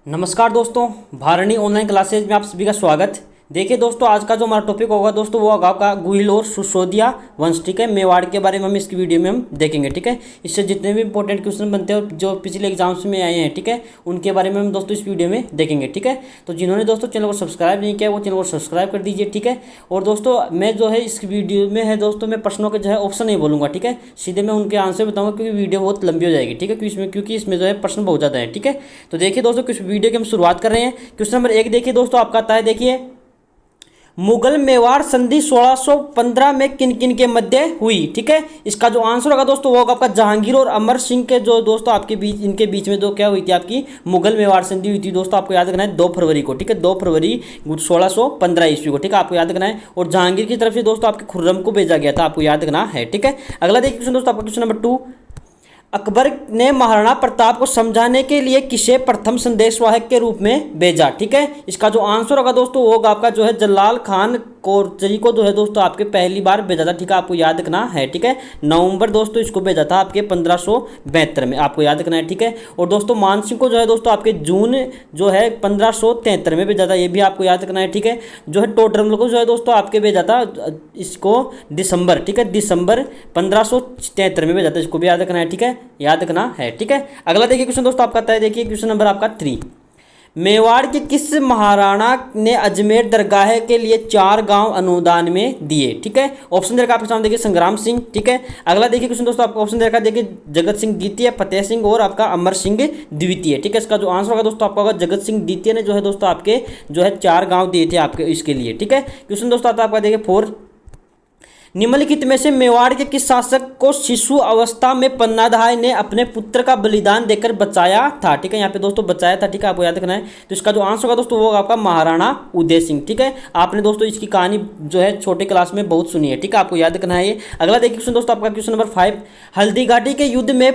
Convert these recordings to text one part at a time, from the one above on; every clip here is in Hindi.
नमस्कार दोस्तों, भारणी ऑनलाइन क्लासेज में आप सभी का स्वागत। देखिए दोस्तों, आज का जो हमारा टॉपिक होगा दोस्तों वो होगा आपका गुहिल और सुशोदिया वंश। ठीक है, मेवाड़ के बारे में हम इसकी वीडियो में हम देखेंगे। ठीक है, इससे जितने भी इंपॉर्टेंट क्वेश्चन बनते हैं जो पिछले एग्जाम्स में आए हैं, ठीक है, उनके बारे में हम दोस्तों इस वीडियो में देखेंगे। ठीक है, तो जिन्होंने दोस्तों चैनल को सब्सक्राइब नहीं किया वो चैनल को सब्सक्राइब कर दीजिए। ठीक है, और दोस्तों मैं जो है इस वीडियो में है दोस्तों मैं प्रश्नों के जो है ऑप्शन नहीं बोलूँगा। ठीक है, सीधे मैं उनके आंसर बताऊँगा क्योंकि वीडियो बहुत लंबी हो जाएगी। ठीक है, क्योंकि इसमें जो है प्रश्न बहुत ज़्यादा है। ठीक है, तो देखिए दोस्तों किस वीडियो की हम शुरुआत कर रहे हैं। क्वेश्चन नंबर 1 देखिए दोस्तों, आपका आता है, देखिए मुगल मेवाड़ संधि 1615 में किन किन के मध्य हुई। ठीक है, इसका जो आंसर होगा दोस्तों वो होगा आपका जहांगीर और अमर सिंह के जो दोस्तों आपके बीच इनके बीच में जो क्या हुई थी, आपकी मुगल मेवाड़ संधि हुई थी दोस्तों। आपको याद रखना है 2 फरवरी को। ठीक है, 2 फरवरी 1615 ईस्वी को। ठीक है, आपको याद रखना है। और जहांगीर की तरफ से दोस्तों आपके खुर्रम को भेजा गया था, आपको याद रखना है। ठीक है, अगला देखिए क्वेश्चन दोस्तों, आपका क्वेश्चन नंबर 2, अकबर ने महाराणा प्रताप को समझाने के लिए किसे प्रथम संदेशवाहक के रूप में भेजा। ठीक है, इसका जो आंसर होगा दोस्तों वो होगा आपका जो है जलाल खान कोरचरी को जो है दोस्तों आपके पहली बार भेजा था। ठीक है, आपको याद रखना है। ठीक है, नवंबर दोस्तों इसको भेजा था आपके 1572 में, आपको याद रखना है। ठीक है, और दोस्तों मानसिंह को जो है दोस्तों आपके जून जो है 1573 में भेजा था, ये भी आपको याद रखना है। ठीक है, जो है टोडरमल को जो है दोस्तों आपके भेजा था इसको दिसंबर, ठीक है, दिसंबर 1573 में भेजा था, इसको भी याद रखना है। ठीक है, याद रखना है। ठीक है, अगला देखिए क्वेश्चन दोस्तों आपका आता है, देखिए क्वेश्चन नंबर आपका 3, मेवाड़ के किस महाराणा ने अजमेर दरगाह के लिए 4 गांव अनुदान में दिए। ठीक है, ऑप्शन दे रखा आपके सामने, देखिए संग्राम सिंह। ठीक है, अगला देखिए क्वेश्चन दोस्तों आपको ऑप्शन दे रखा, देखिए जगत सिंह द्वितीय, फतेह सिंह और आपका अमर सिंह द्वितीय। ठीक है, इसका जो आंसर होगा दोस्तों आपका होगा जगत सिंह द्वितीय ने जो है दोस्तों आपके जो है 4 गाँव दिए थे आपके इसके लिए। ठीक है, क्वेश्चन दोस्तों आता है आपका, देखिए 4, निम्नलिखित में से मेवाड़ के किस शासक को शिशु अवस्था में पन्नाधाय ने अपने पुत्र का बलिदान देकर बचाया था। ठीक है, यहाँ पे दोस्तों बचाया था। ठीक है, आपको याद रखना है। तो इसका जो आंसर होगा दोस्तों वो होगा आपका महाराणा उदय सिंह। ठीक है, आपने दोस्तों इसकी कहानी जो है छोटे क्लास में बहुत सुनी है। ठीक है, आपको याद रखना है ये। अगला देखिए क्वेश्चन दोस्तों आपका क्वेश्चन नंबर 5, हल्दीघाटी के युद्ध में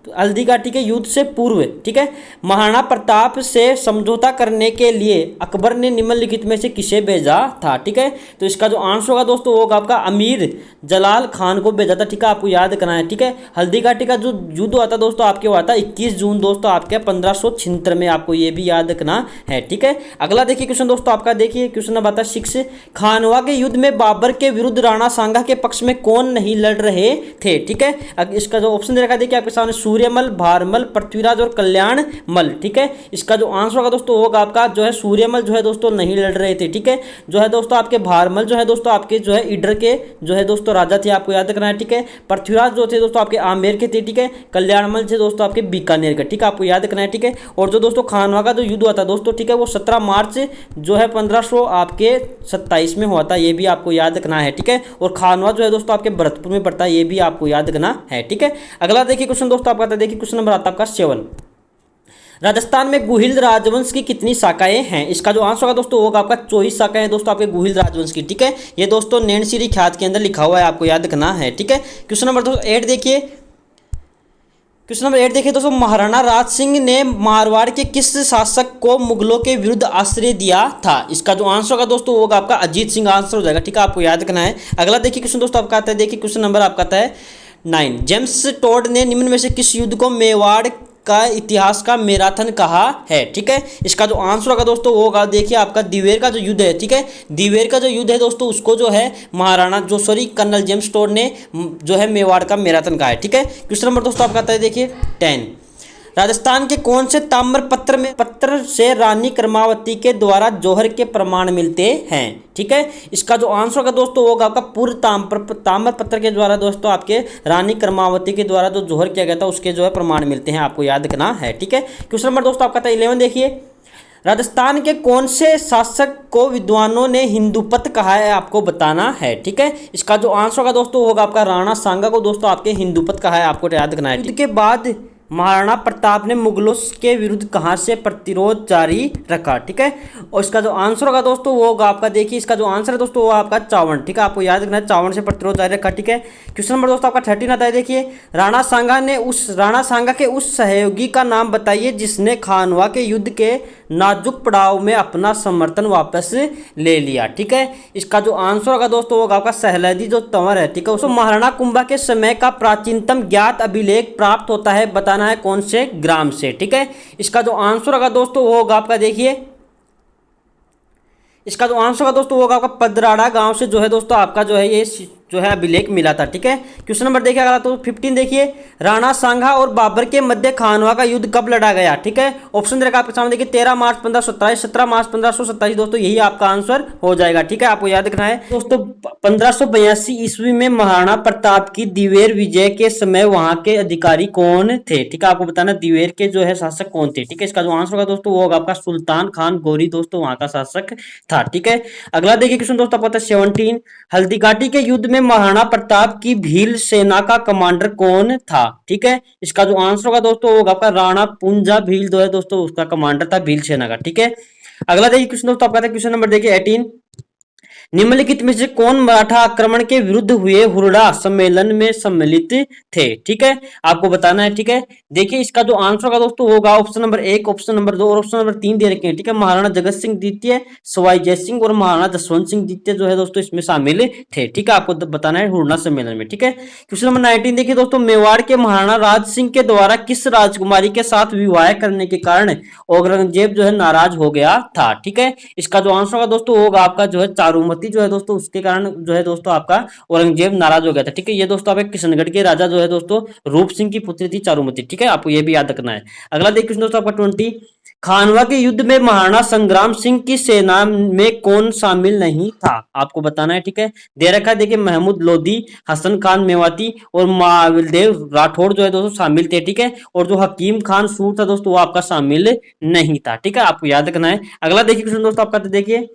हल्दीघाटी के युद्ध से पूर्व, ठीक है, महाराणा प्रताप से समझौता करने के लिए अकबर ने निम्नलिखित में से किसे भेजा था। ठीक है, तो इसका जो आंसर होगा दोस्तों वो होगा आपका अमीर जलाल खान को भेजा था। ठीक है, आपको याद करना है। ठीक है, हल्दीघाटी का जो युद्ध हुआ था दोस्तों आपके हुआ था 21 जून दोस्तों आपके 1576 में, आपको ये भी याद रखना है। ठीक है, अगला देखिए क्वेश्चन दोस्तों आपका, देखिए क्वेश्चन नंबर आता है 6, खानवा के युद्ध में बाबर के विरुद्ध राणा सांगा के पक्ष में कौन नहीं लड़ रहे थे। ठीक है, इसका जो ऑप्शन दे रखा देखिए आपके सामने, सूर्यमल, भारमल, पृथ्वीराज और कल्याणमल। ठीक है, इसका जो आंसर होगा दोस्तों होगा आपका जो है सूर्यमल जो है दोस्तों नहीं लड़ रहे थे। ठीक है, जो है दोस्तों आपके भारमल जो है दोस्तों आपके जो है इडर के जो है दोस्तों राजा थे, आपको याद रखना है। ठीक है, पृथ्वीराज जो थे दोस्तों आपके आमेर के थे। ठीक है, कल्याणमल थे दोस्तों आपके बीकानेर के। ठीक है, आपको याद रखना है। ठीक है, और जो दोस्तों खानवा का जो युद्ध हुआ था दोस्तों, ठीक है, वो 17 मार्च जो है 1527 में हुआ था, ये भी आपको याद रखना है। ठीक है, और खानवा जो है दोस्तों आपके भरतपुर में पड़ता है, ये भी आपको याद रखना है। ठीक है, अगला देखिए क्वेश्चन दोस्तों आपका, देखिए क्वेश्चन नंबर आता है आपका 7, राजस्थान में गुहिल राजवंश की कितनी शाखाएं हैं। इसका जो आंसर होगा दोस्तों होगा आपका 24 शाखाएं दोस्तों आपके गुहिल राजवंश की। ठीक है, ये दोस्तों नैनसिरी ख्यात के अंदर लिखा हुआ है, आपको याद रखना है। ठीक है, क्वेश्चन नंबर 8 देखिए, क्वेश्चन नंबर 8 देखिए दोस्तों, महाराणा राज सिंह ने मारवाड़ के किस शासक को मुगलों के विरुद्ध आश्रय दिया था। इसका जो आंसर होगा दोस्तों होगा आपका अजीत सिंह आंसर हो जाएगा। ठीक है, आपको याद रखना है। अगला देखिए क्वेश्चन दोस्तों आपका आता है, देखिए क्वेश्चन नंबर आपका आता है 9, जेम्स टोड ने निम्न में से किस युद्ध को मेवाड़ का इतिहास का मैराथन कहा है। ठीक है, इसका जो आंसर होगा दोस्तों वो होगा देखिए आपका दिवेर का जो युद्ध है। ठीक है, दिवेर का जो युद्ध है दोस्तों उसको जो है कर्नल जेम्स टोड ने जो है मेवाड़ का मैराथन कहा है। ठीक है, क्वेश्चन नंबर दोस्तों आपका आता है, देखिए 10, राजस्थान के कौन से ताम्र पत्र से रानी कर्मावती के द्वारा जौहर के प्रमाण मिलते हैं। ठीक है, इसका जो आंसर होगा दोस्तों होगा आपका पूर्व ताम्र पत्र के द्वारा दोस्तों आपके रानी कर्मावती के द्वारा जो जौहर किया गया था उसके जो है प्रमाण मिलते हैं, आपको याद रखना है। ठीक है, क्वेश्चन नंबर दोस्तों आपका था 11 देखिए, राजस्थान के कौन से शासक को विद्वानों ने हिंदूपत कहा है, आपको बताना है। ठीक है, इसका जो आंसर होगा दोस्तों होगा आपका राणा सांगा को दोस्तों आपके हिंदूपत कहा है, आपको याद रखना है। युद्ध के बाद महाराणा प्रताप ने मुगलों के विरुद्ध कहाँ से प्रतिरोध जारी रखा। ठीक है, और इसका जो आंसर होगा दोस्तों वो होगा आपका, देखिए इसका जो आंसर है दोस्तों वो आपका चावड़। ठीक है, आपको याद रखना है, चावड़ से प्रतिरोध जारी रखा। ठीक है, क्वेश्चन नंबर दोस्तों आपका 13 आता है, देखिए राणा सांगा के उस सहयोगी का नाम बताइए जिसने खानवा के युद्ध के नाजुक पड़ाव में अपना समर्थन वापस ले लिया। ठीक है, इसका जो आंसर होगा दोस्तों वो होगा आपका सहलदी जो तंवर है। ठीक है, उसको महाराणा कुंभा के समय का प्राचीनतम ज्ञात अभिलेख प्राप्त होता है, बताना है कौन से ग्राम से। ठीक है, इसका जो आंसर होगा दोस्तों वो होगा आपका, देखिए इसका जो आंसर होगा दोस्तों वो होगा आपका पदराड़ा गांव से जो है दोस्तों आपका जो है ये जो है अभिलेख मिला था। ठीक है, क्वेश्चन नंबर देखिए अगला तो 15 देखिए, राणा सांगा और बाबर के मध्य खानवा का युद्ध कब लड़ा गया। ठीक है, ऑप्शन दे रखा आपके सामने, देखिए 13 मार्च 1527, 17 मार्च 1527 दोस्तों यही आपका आंसर हो जाएगा। ठीक है, आपको याद रखना है दोस्तों 1582 ईस्वी में महाराणा प्रताप की दिवेर विजय के समय वहां के अधिकारी कौन थे। ठीक है, आपको बताना दिवेर के जो है शासक कौन थे। ठीक है, इसका जो आंसर होगा दोस्तों वो होगा आपका सुल्तान खान गौरी दोस्तों वहां का शासक था। ठीक है, अगला देखिए क्वेश्चन दोस्तों आपका 17, हल्दीघाटी के युद्ध में महाराणा प्रताप की भील सेना का कमांडर कौन था। ठीक है, इसका जो आंसर होगा दोस्तों होगा आपका राणा पुंजा भील जो है दोस्तों उसका कमांडर था भील सेना का। ठीक है, अगला देखिए क्वेश्चन दोस्तों आपका क्वेश्चन नंबर देखिए 18, निम्नलिखित में से कौन मराठा आक्रमण के विरुद्ध हुए हुरडा सम्मेलन में सम्मिलित थे। ठीक है, आपको बताना है। ठीक है, देखिए इसका जो आंसर होगा दोस्तों होगा ऑप्शन नंबर 1, ऑप्शन नंबर 2 और ऑप्शन नंबर 3 दे रखे हैं। ठीक है, महाराणा जगत सिंह द्वितीय, सवाई जय सिंह और महाराणा जसवंत सिंह द्वितीय जो है दोस्तों इसमें शामिल थे। ठीक है, आपको बताना है हुरडा सम्मेलन में। ठीक है, क्वेश्चन नंबर 19 देखिए दोस्तों, मेवाड़ के महाराणा राज सिंह के द्वारा किस राजकुमारी के साथ विवाह करने के कारण औरंगजेब जो है नाराज हो गया था। ठीक है, इसका जो आंसर होगा दोस्तों होगा आपका जो है चारुमती जो है दोस्तों उसके कारण जो है दोस्तों आपका औरंगजेब नाराज हो गया था। ठीक है, ये दोस्तों आपके किशनगढ़ के राजा जो है दोस्तों रूप सिंह की पुत्री थी चारुमती। ठीक है, आपको ये भी याद रखना है। अगला देखिए दोस्तों आपका 20, खानवा के युद्ध में महाराणा संग्राम सिंह की सेना में कौन शामिल नहीं था, आपको बताना है। ठीक है, दे रखा है देखिए महमूद लोधी, हसन खान मेवाती और माविलदेव राठौड़ जो है दोस्तों शामिल थे। ठीक है, और जो हकीम खान सूर था दोस्तों वो आपका शामिल नहीं था। ठीक है, आपको याद रखना है। अगला देखिए क्वेश्चन दोस्तों आपका देखिए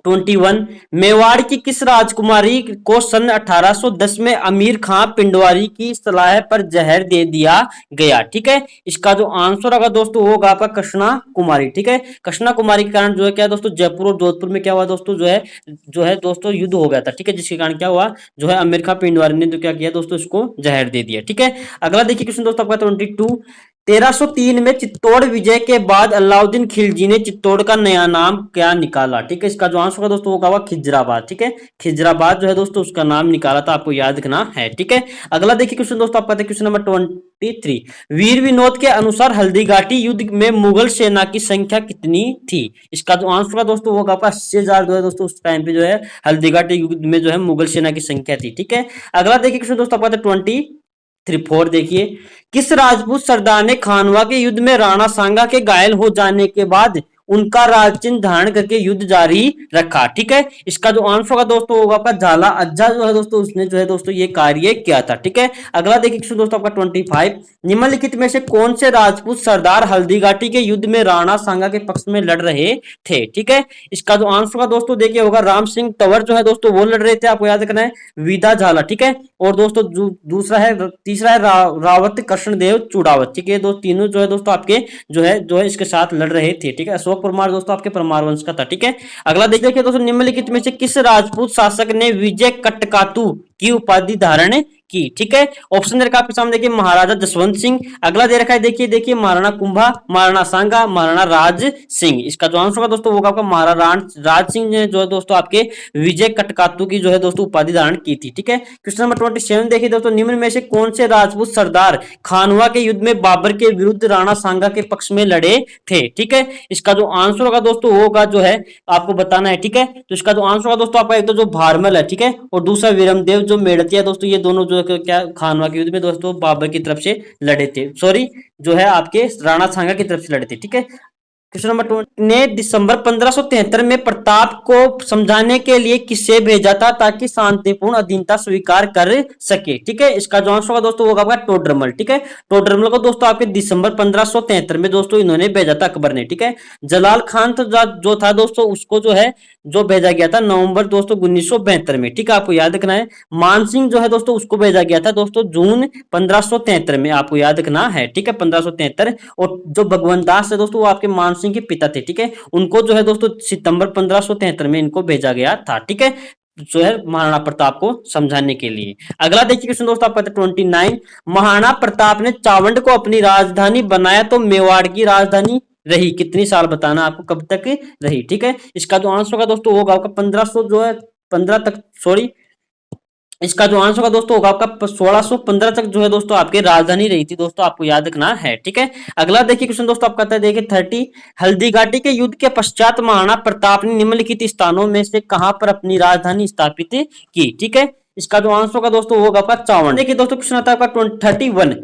21, मेवाड़ की किस राजकुमारी को सन 1810 में अमीर खां पिंडवारी की सलाह पर जहर दे दिया गया। ठीक है, इसका जो आंसर होगा दोस्तों वो होगा आपका कृष्णा कुमारी। ठीक है, कृष्णा कुमारी के कारण जो है क्या दोस्तों जयपुर और जोधपुर में क्या हुआ दोस्तों जो है दोस्तों युद्ध हो गया था। ठीक है, जिसके कारण क्या हुआ जो है अमीर खां पिंडवारी ने जो क्या किया दोस्तों इसको जहर दे दिया। ठीक है, अगला देखिए क्वेश्चन दोस्तों आपका 22, 1303 में चित्तौड़ विजय के बाद अलाउद्दीन खिलजी ने चित्तौड़ का नया नाम क्या निकाला। ठीक है, इसका जो आंसर होगा दोस्तों होगा खिजराबाद। ठीक है, खिजराबाद जो है दोस्तों उसका नाम निकाला था, आपको याद रखना है। ठीक है, अगला देखिए क्वेश्चन दोस्तों आपका क्वेश्चन नंबर 23, वीर विनोद के अनुसार हल्दीघाटी युद्ध में मुगल सेना की संख्या कितनी थी। इसका जो आंसर होगा दोस्तों होगा आपका 80,000 जो है दोस्तों उस टाइम पे जो है हल्दीघाटी युद्ध में जो है मुगल सेना की संख्या थी। ठीक है, अगला देखिए क्वेश्चन दोस्तों आपका 24 देखिए, किस राजपूत सरदार ने खानवा के युद्ध में राणा सांगा के घायल हो जाने के बाद उनका राजचिन्ह धारण करके युद्ध जारी रखा। ठीक है, इसका जो आंसर होगा दोस्तों होगा आपका झाला अज्जा जो है दोस्तों उसने जो है दोस्तों ये कार्य किया था। ठीक है, अगला देखिए दोस्तों आपका 25, निम्नलिखित में से कौन से राजपूत सरदार हल्दीघाटी के युद्ध में राणा सांगा के पक्ष में लड़ रहे थे। ठीक है, इसका जो आंसर होगा दोस्तों देखिए होगा राम सिंह तंवर जो है दोस्तों वो लड़ रहे थे, आपको याद रखना है विदा झाला। ठीक है, और दोस्तों दूसरा है तीसरा है रावत कृष्णदेव चुड़ावत। ठीक है, दो तीनों जो है दोस्तों आपके जो है इसके साथ लड़ रहे थे। ठीक है, अशोक परमार दोस्तों आपके परमार वंश का था। ठीक है, अगला देखिए दोस्तों, निम्नलिखित में से किस राजपूत शासक ने विजय कटकातु की उपाधि धारण की। ठीक है, ऑप्शन दे रखा है आपके सामने देखिए महाराजा जसवंत सिंह, अगला दे रखा है देखिए महाराणा कुंभा, महाराणा सांगा, महाराणा राज सिंह। इसका जो आंसर होगा दोस्तों वो आपका महाराणा राज सिंह ने जो है दोस्तों आपके विजय कटकातु की जो है दोस्तों उपाधि धारण की थी। ठीक है, क्वेश्चन नंबर 27 देखिए दोस्तों, निम्न में से कौन से राजपूत सरदार खानवा के युद्ध में बाबर के विरुद्ध राणा सांगा के पक्ष में लड़े थे। ठीक है, इसका जो आंसर होगा दोस्तों वो होगा जो है आपको बताना है। ठीक है, तो इसका जो आंसर होगा दोस्तों आपका एक तो जो भारमल है, ठीक है, और दूसरा विरमदेव जो मेड़तिया दोस्तों, ये दोनों जो क्या खानवा के युद्ध में दोस्तों बाबर की तरफ से लड़े थे, सॉरी जो है आपके राणा सांगा की तरफ से लड़े थे। ठीक है, क्वेश्चन नंबर 2 ने दिसंबर 1573 में प्रताप को समझाने के लिए किसे भेजा था ताकि शांतिपूर्ण अधीनता स्वीकार कर सके। ठीक है, इसका जो आंसर होगा दोस्तों वो होगा टोडरमल। ठीक है, टोडरमल को दोस्तों आपके दिसंबर 1573 में दोस्तों इन्होंने भेजा था अकबर ने। ठीक है, जलाल खान जो था दोस्तों उसको जो भेजा गया था नवंबर दोस्तों 1972 में। ठीक है, आपको याद रखना है। मान सिंह जो है दोस्तों उसको भेजा गया था दोस्तों जून 1573 में, आपको याद रखना है। ठीक है, 1573, और जो भगवंत दास है दोस्तों वो आपके मान सिंह के पिता थे। ठीक है, उनको जो है दोस्तों सितंबर 1573 में इनको भेजा गया था। ठीक है, जो है महाराणा प्रताप को समझाने के लिए। अगला देखिए क्वेश्चन दोस्तों आपका 29, महाराणा प्रताप ने चावंड को अपनी राजधानी बनाया तो मेवाड़ की राजधानी रही, कितनी साल बताना आपको, कब तक रही। ठीक है, इसका जो आंसर होगा दोस्तों वो होगा आपका 1500 जो है 15 तक, सॉरी, इसका जो आंसर होगा दोस्तों होगा आपका 1615 तक जो है दोस्तों आपकी राजधानी रही थी दोस्तों, आपको याद रखना है। ठीक है, अगला देखिए क्वेश्चन दोस्तों आपका आता है, देखिए 30, हल्दीघाटी के युद्ध के पश्चात महाराणा प्रताप ने निम्नलिखित स्थानों में से कहां पर अपनी राजधानी स्थापित की। ठीक है, इसका जो आंसर होगा दोस्तों वो होगा आपका चावंड। देखिए दोस्तों क्वेश्चन आता है आपका 31,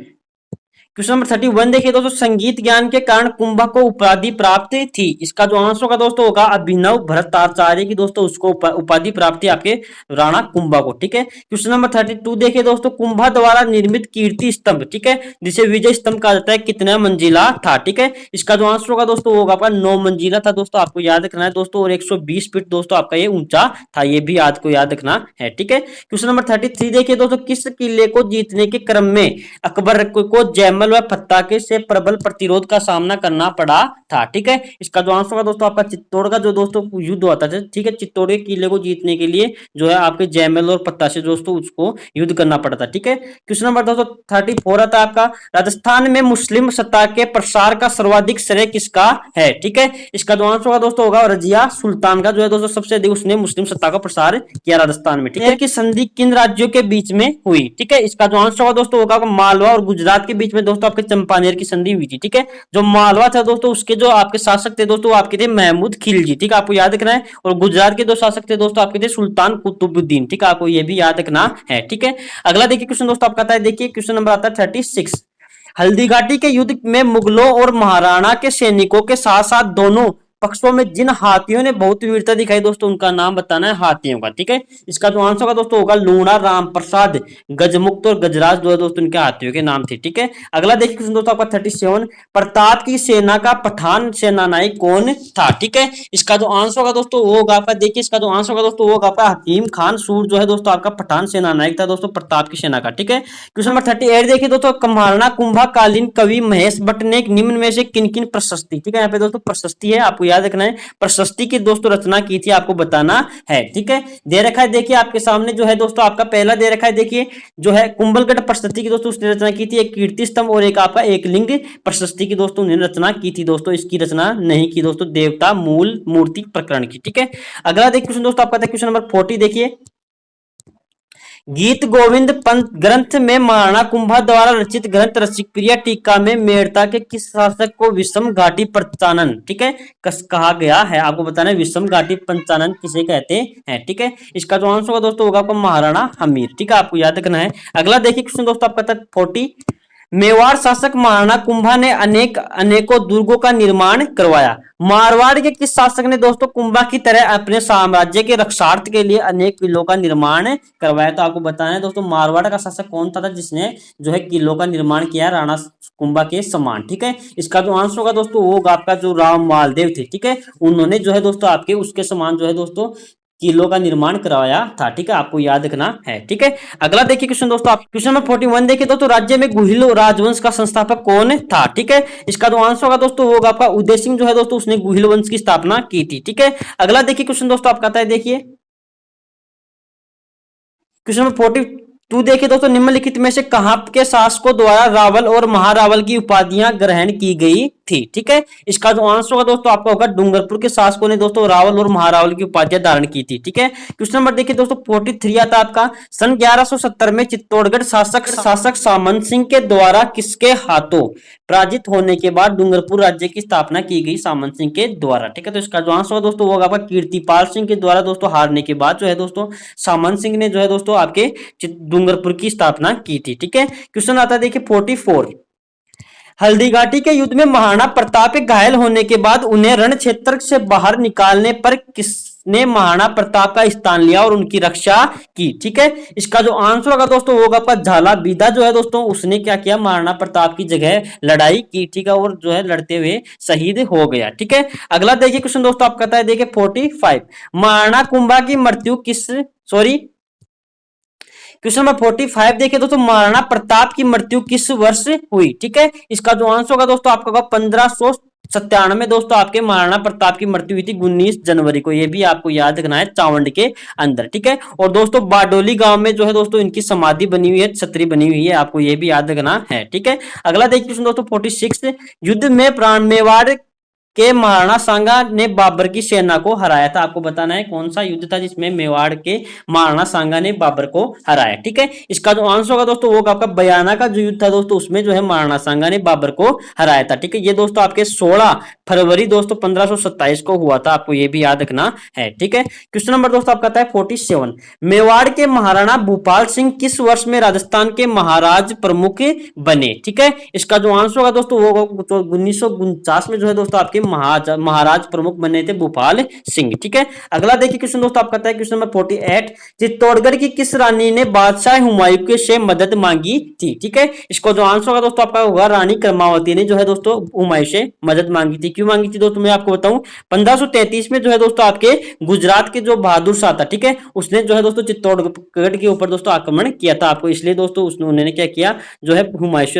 क्वेश्चन नंबर 31 देखिए दोस्तों, संगीत ज्ञान के कारण कुंभा को उपाधि प्राप्त थी। इसका जो आंसर होगा दोस्तों होगा अभिनव भट्टाचार्य की दोस्तों उसको उपाधि प्राप्त थी आपके राणा कुंभा को। ठीक है, क्वेश्चन नंबर 32 देखिए दोस्तों, कुंभा द्वारा निर्मित कीर्ति स्तंभ, ठीक है, जिसे विजय स्तंभ कहा जाता है, कितना मंजिला था। ठीक है, इसका जो आंसर होगा दोस्तों वो होगा आपका 9 मंजिला था दोस्तों, आपको याद रखना है दोस्तों, और 120 फीट दोस्तों आपका ये ऊंचा था, ये भी आपको याद रखना है। ठीक है, क्वेश्चन नंबर 33 देखिए दोस्तों, किस किले को जीतने के क्रम में अकबर को जैमल व फत्ता के से प्रबल प्रतिरोध का सामना करना पड़ा था। ठीक है, इसका जो आंसर होगा दोस्तों आपका चित्तौड़ का जो दोस्तों युद्ध होता था। ठीक है, चित्तौड़ के किले को जीतने के लिए जो है आपके जैमल और फत्ता से दोस्तों उसको युद्ध करना पड़ा था। ठीक है, क्वेश्चन नंबर दोस्तों 34 आता है आपका, राजस्थान में मुस्लिम सत्ता के प्रसार का सर्वाधिक श्रेय किसका है। ठीक है, इसका जो आंसर होगा दोस्तों होगा रजिया सुल्तान का, जो है दोस्तों सबसे अधिक उसने मुस्लिम सत्ता का प्रसार किया राजस्थान में। ठीक है, कि संधि किन राज्यों के बीच में हुई। ठीक है, इसका जो आंसर होगा दोस्तों होगा मालवा और गुजरात के बीच में दोस्तों आपके चंपानेर की संधि हुई थी। ठीक है, जो मालवा था दोस्तों उसके जो आपके शासक थे दोस्तों वो आपके थे महमूद खिलजी। ठीक है, आपको याद रखना है, और गुजरात के दो शासक थे दोस्तों आपके थे सुल्तान कुतुबुद्दीन। ठीक है, आपको ये भी याद रखना है। ठीक है, अगला देखिए क्वेश्चन दोस्तों आपका आता है, देखिए क्वेश्चन नंबर आता है 36, हल्दीघाटी के युद्ध में मुगलों और महाराणा के सैनिकों के साथ साथ दोनों पक्षों में जिन हाथियों ने बहुत वीरता दिखाई दोस्तों उनका नाम बताना है हाथियों का। ठीक है, इसका जो आंसर होगा दोस्तों होगा लूणा, राम प्रसाद, गजमुक्त और गजराज जो है दोस्तों उनके हाथियों के नाम थे। ठीक है, अगला देखिए क्वेश्चन दोस्तों आपका 37, प्रताप की सेना का पठान सेनानायक कौन था। ठीक है, इसका जो आंसर होगा दोस्तों वो होगा आपका, देखिए इसका जो आंसर होगा दोस्तों वो होगा आपका हकीम खान सूर जो है दोस्तों आपका पठान सेनानायक था दोस्तों प्रताप की सेना का। ठीक है, क्वेश्चन नंबर 38 देखिए दोस्तों, महाराणा कुंभा कालीन कवि महेश भट्ट ने निम्न में से किन किन प्रशस्ति, ठीक है यहाँ पे दोस्तों प्रशस्ति है आपको याद रखना है, प्रशस्ति की दोस्तों रचना की थी आपको बताना है। ठीक है, दे रखा है देखिए आपके सामने जो है दोस्तों आपका पहला दे रखा है, देखिए जो है कुंभलगढ़ प्रशस्ति की दोस्तों उसने रचना की थी, एक कीर्ति स्तंभ और एक आपका एक लिंग प्रशस्ति की दोस्तों उन्होंने रचना की थी दोस्तों, इसकी रचना नहीं की दोस्तों देवता मूल मूर्ति प्रकरण की। ठीक है, अगला देखिए क्वेश्चन दोस्तों आपका क्वेश्चन नंबर 40 देखिए, गीत गोविंद पंत ग्रंथ में महाराणा कुंभा द्वारा रचित ग्रंथ रसिकप्रिया टीका में मेड़ता के किस शासक को विषम घाटी पंचानन, ठीक है, कहा गया है, आपको बताना है विषम घाटी पंचानन किसे कहते हैं। ठीक है, इसका जो आंसर होगा दोस्तों होगा आपका महाराणा हमीर। ठीक है, आपको याद रखना है। अगला देखिए क्वेश्चन दोस्तों आपका 40, मेवाड़ शासक महाराणा कुंभा ने अनेकों दुर्गों का निर्माण करवाया। मारवाड़ के किस शासक ने दोस्तों कुंभा की तरह अपने साम्राज्य के रक्षार्थ के लिए अनेक किलों का निर्माण करवाया। तो आपको बताना है दोस्तों मारवाड़ का शासक कौन था जिसने जो है किलों का निर्माण किया राणा कुंभा के समान। ठीक है, इसका जो आंसर होगा दोस्तों वो आपका जो राम मालदेव थे, ठीक है, उन्होंने जो है दोस्तों आपके उसके समान जो है दोस्तों किलों का निर्माण करवाया था। ठीक है, आपको याद रखना है। ठीक है, अगला देखिए क्वेश्चन दोस्तों आप क्वेश्चन नंबर 41 देखिए दोस्तों, राज्य में गुहिल राजवंश का संस्थापक कौन था। ठीक है, इसका जो आंसर होगा दोस्तों होगा आपका उदय सिंह जो है दोस्तों उसने गुहिल वंश की स्थापना की थी। ठीक है, अगला देखिए क्वेश्चन दोस्तों आपका आता है, देखिए क्वेश्चन नंबर 42 देखिए दोस्तों, निम्नलिखित में से कहां के शासकों द्वारा रावल और महारावल की उपाधियां ग्रहण की गई थी। ठीक है, इसका जो आंसर होगा दोस्तों आपका होगा डूंगरपुर के शासकों ने दोस्तों रावल और महारावल की उपाधियां धारण की थी। ठीक है, क्वेश्चन नंबर देखिए दोस्तों 43 आता है आपका, सन 1170 में चित्तौड़गढ़ शासक सामंत सिंह के द्वारा किसके हाथों पराजित होने के बाद डूंगरपुर राज्य की स्थापना की गई सामंत सिंह के द्वारा। ठीक है, तो इसका जो आंसर होगा दोस्तों होगा आपका कीर्तिपाल सिंह के द्वारा दोस्तों हारने के बाद जो है दोस्तों सामंत सिंह ने जो है दोस्तों आपके डूंगरपुर की स्थापना की थी। ठीक है, क्वेश्चन आता है देखिए 44, हल्दीघाटी के युद्ध में महाराणा प्रताप के घायल होने के बाद उन्हें रण क्षेत्र से बाहर निकालने पर किसने महाराणा प्रताप का स्थान लिया और उनकी रक्षा की। ठीक है, इसका जो आंसर होगा दोस्तों होगा आपका झाला बीदा जो है दोस्तों उसने क्या किया महाराणा प्रताप की जगह लड़ाई की। ठीक है, और जो है लड़ते हुए शहीद हो गया। ठीक है, अगला देखिए क्वेश्चन दोस्तों आपका कहता है देखिए 45, महाराणा कुंभा की मृत्यु क्वेश्चन नंबर 45 देखिए दोस्तों, महाराणा प्रताप की मृत्यु किस वर्ष हुई। ठीक है, इसका जो आंसर होगा दोस्तों आपका होगा 1597 दोस्तों आपके महाराणा प्रताप की मृत्यु हुई थी 19 जनवरी को, ये भी आपको याद रखना है चावंड के अंदर। ठीक है, और दोस्तों बारडोली गांव में जो है दोस्तों इनकी समाधि बनी हुई है, छतरी बनी हुई है, आपको ये भी याद रखना है। ठीक है, अगला देखिए दोस्तों 46, युद्ध में मेवाड़ के महाराणा सांगा ने बाबर की सेना को हराया था। आपको बताना है कौन सा युद्ध था जिसमें मेवाड़ के महाराणा सांगा ने बाबर को हराया। ठीक है, इसका जो आंसर होगा दोस्तों वो आपका बयाना का जो युद्ध था दोस्तों, उसमें जो है महाराणा सांगा ने बाबर को हराया था। ठीक है, ये दोस्तों आपके 16 फरवरी दोस्तों 1527 को हुआ था, आपको ये भी याद रखना है। ठीक है, क्वेश्चन नंबर दोस्तों आपका था 47, मेवाड़ के महाराणा भूपाल सिंह किस वर्ष में राजस्थान के महाराज प्रमुख बने। ठीक है, इसका जो आंसर होगा दोस्तों वो 1949 में जो है दोस्तों आपके महाराज प्रमुख बने थे भूपाल सिंह। ठीक है, अगला देखिए क्वेश्चन दोस्तों आपका था क्वेश्चन नंबर 48, चित्तौड़गढ़ की किस रानी ने बादशाह हुमायूं से मदद मांगी थी। ठीक है, इसको जो आंसर होगा दोस्तों आपका होगा रानी कर्मावती ने जो है दोस्तों हुमायूं से मदद मांगी थी। क्यों मांगी थी दोस्तों मैं आपको बताऊं, 1533 में जो है दोस्तों आपके गुजरात के जो बहादुर शाह था, ठीक है, उसने जो है दोस्तों चित्तौड़गढ़ के ऊपर दोस्तों आक्रमण किया था आपको, इसलिए दोस्तों उसने उन्होंने क्या किया जो है हुमायूं से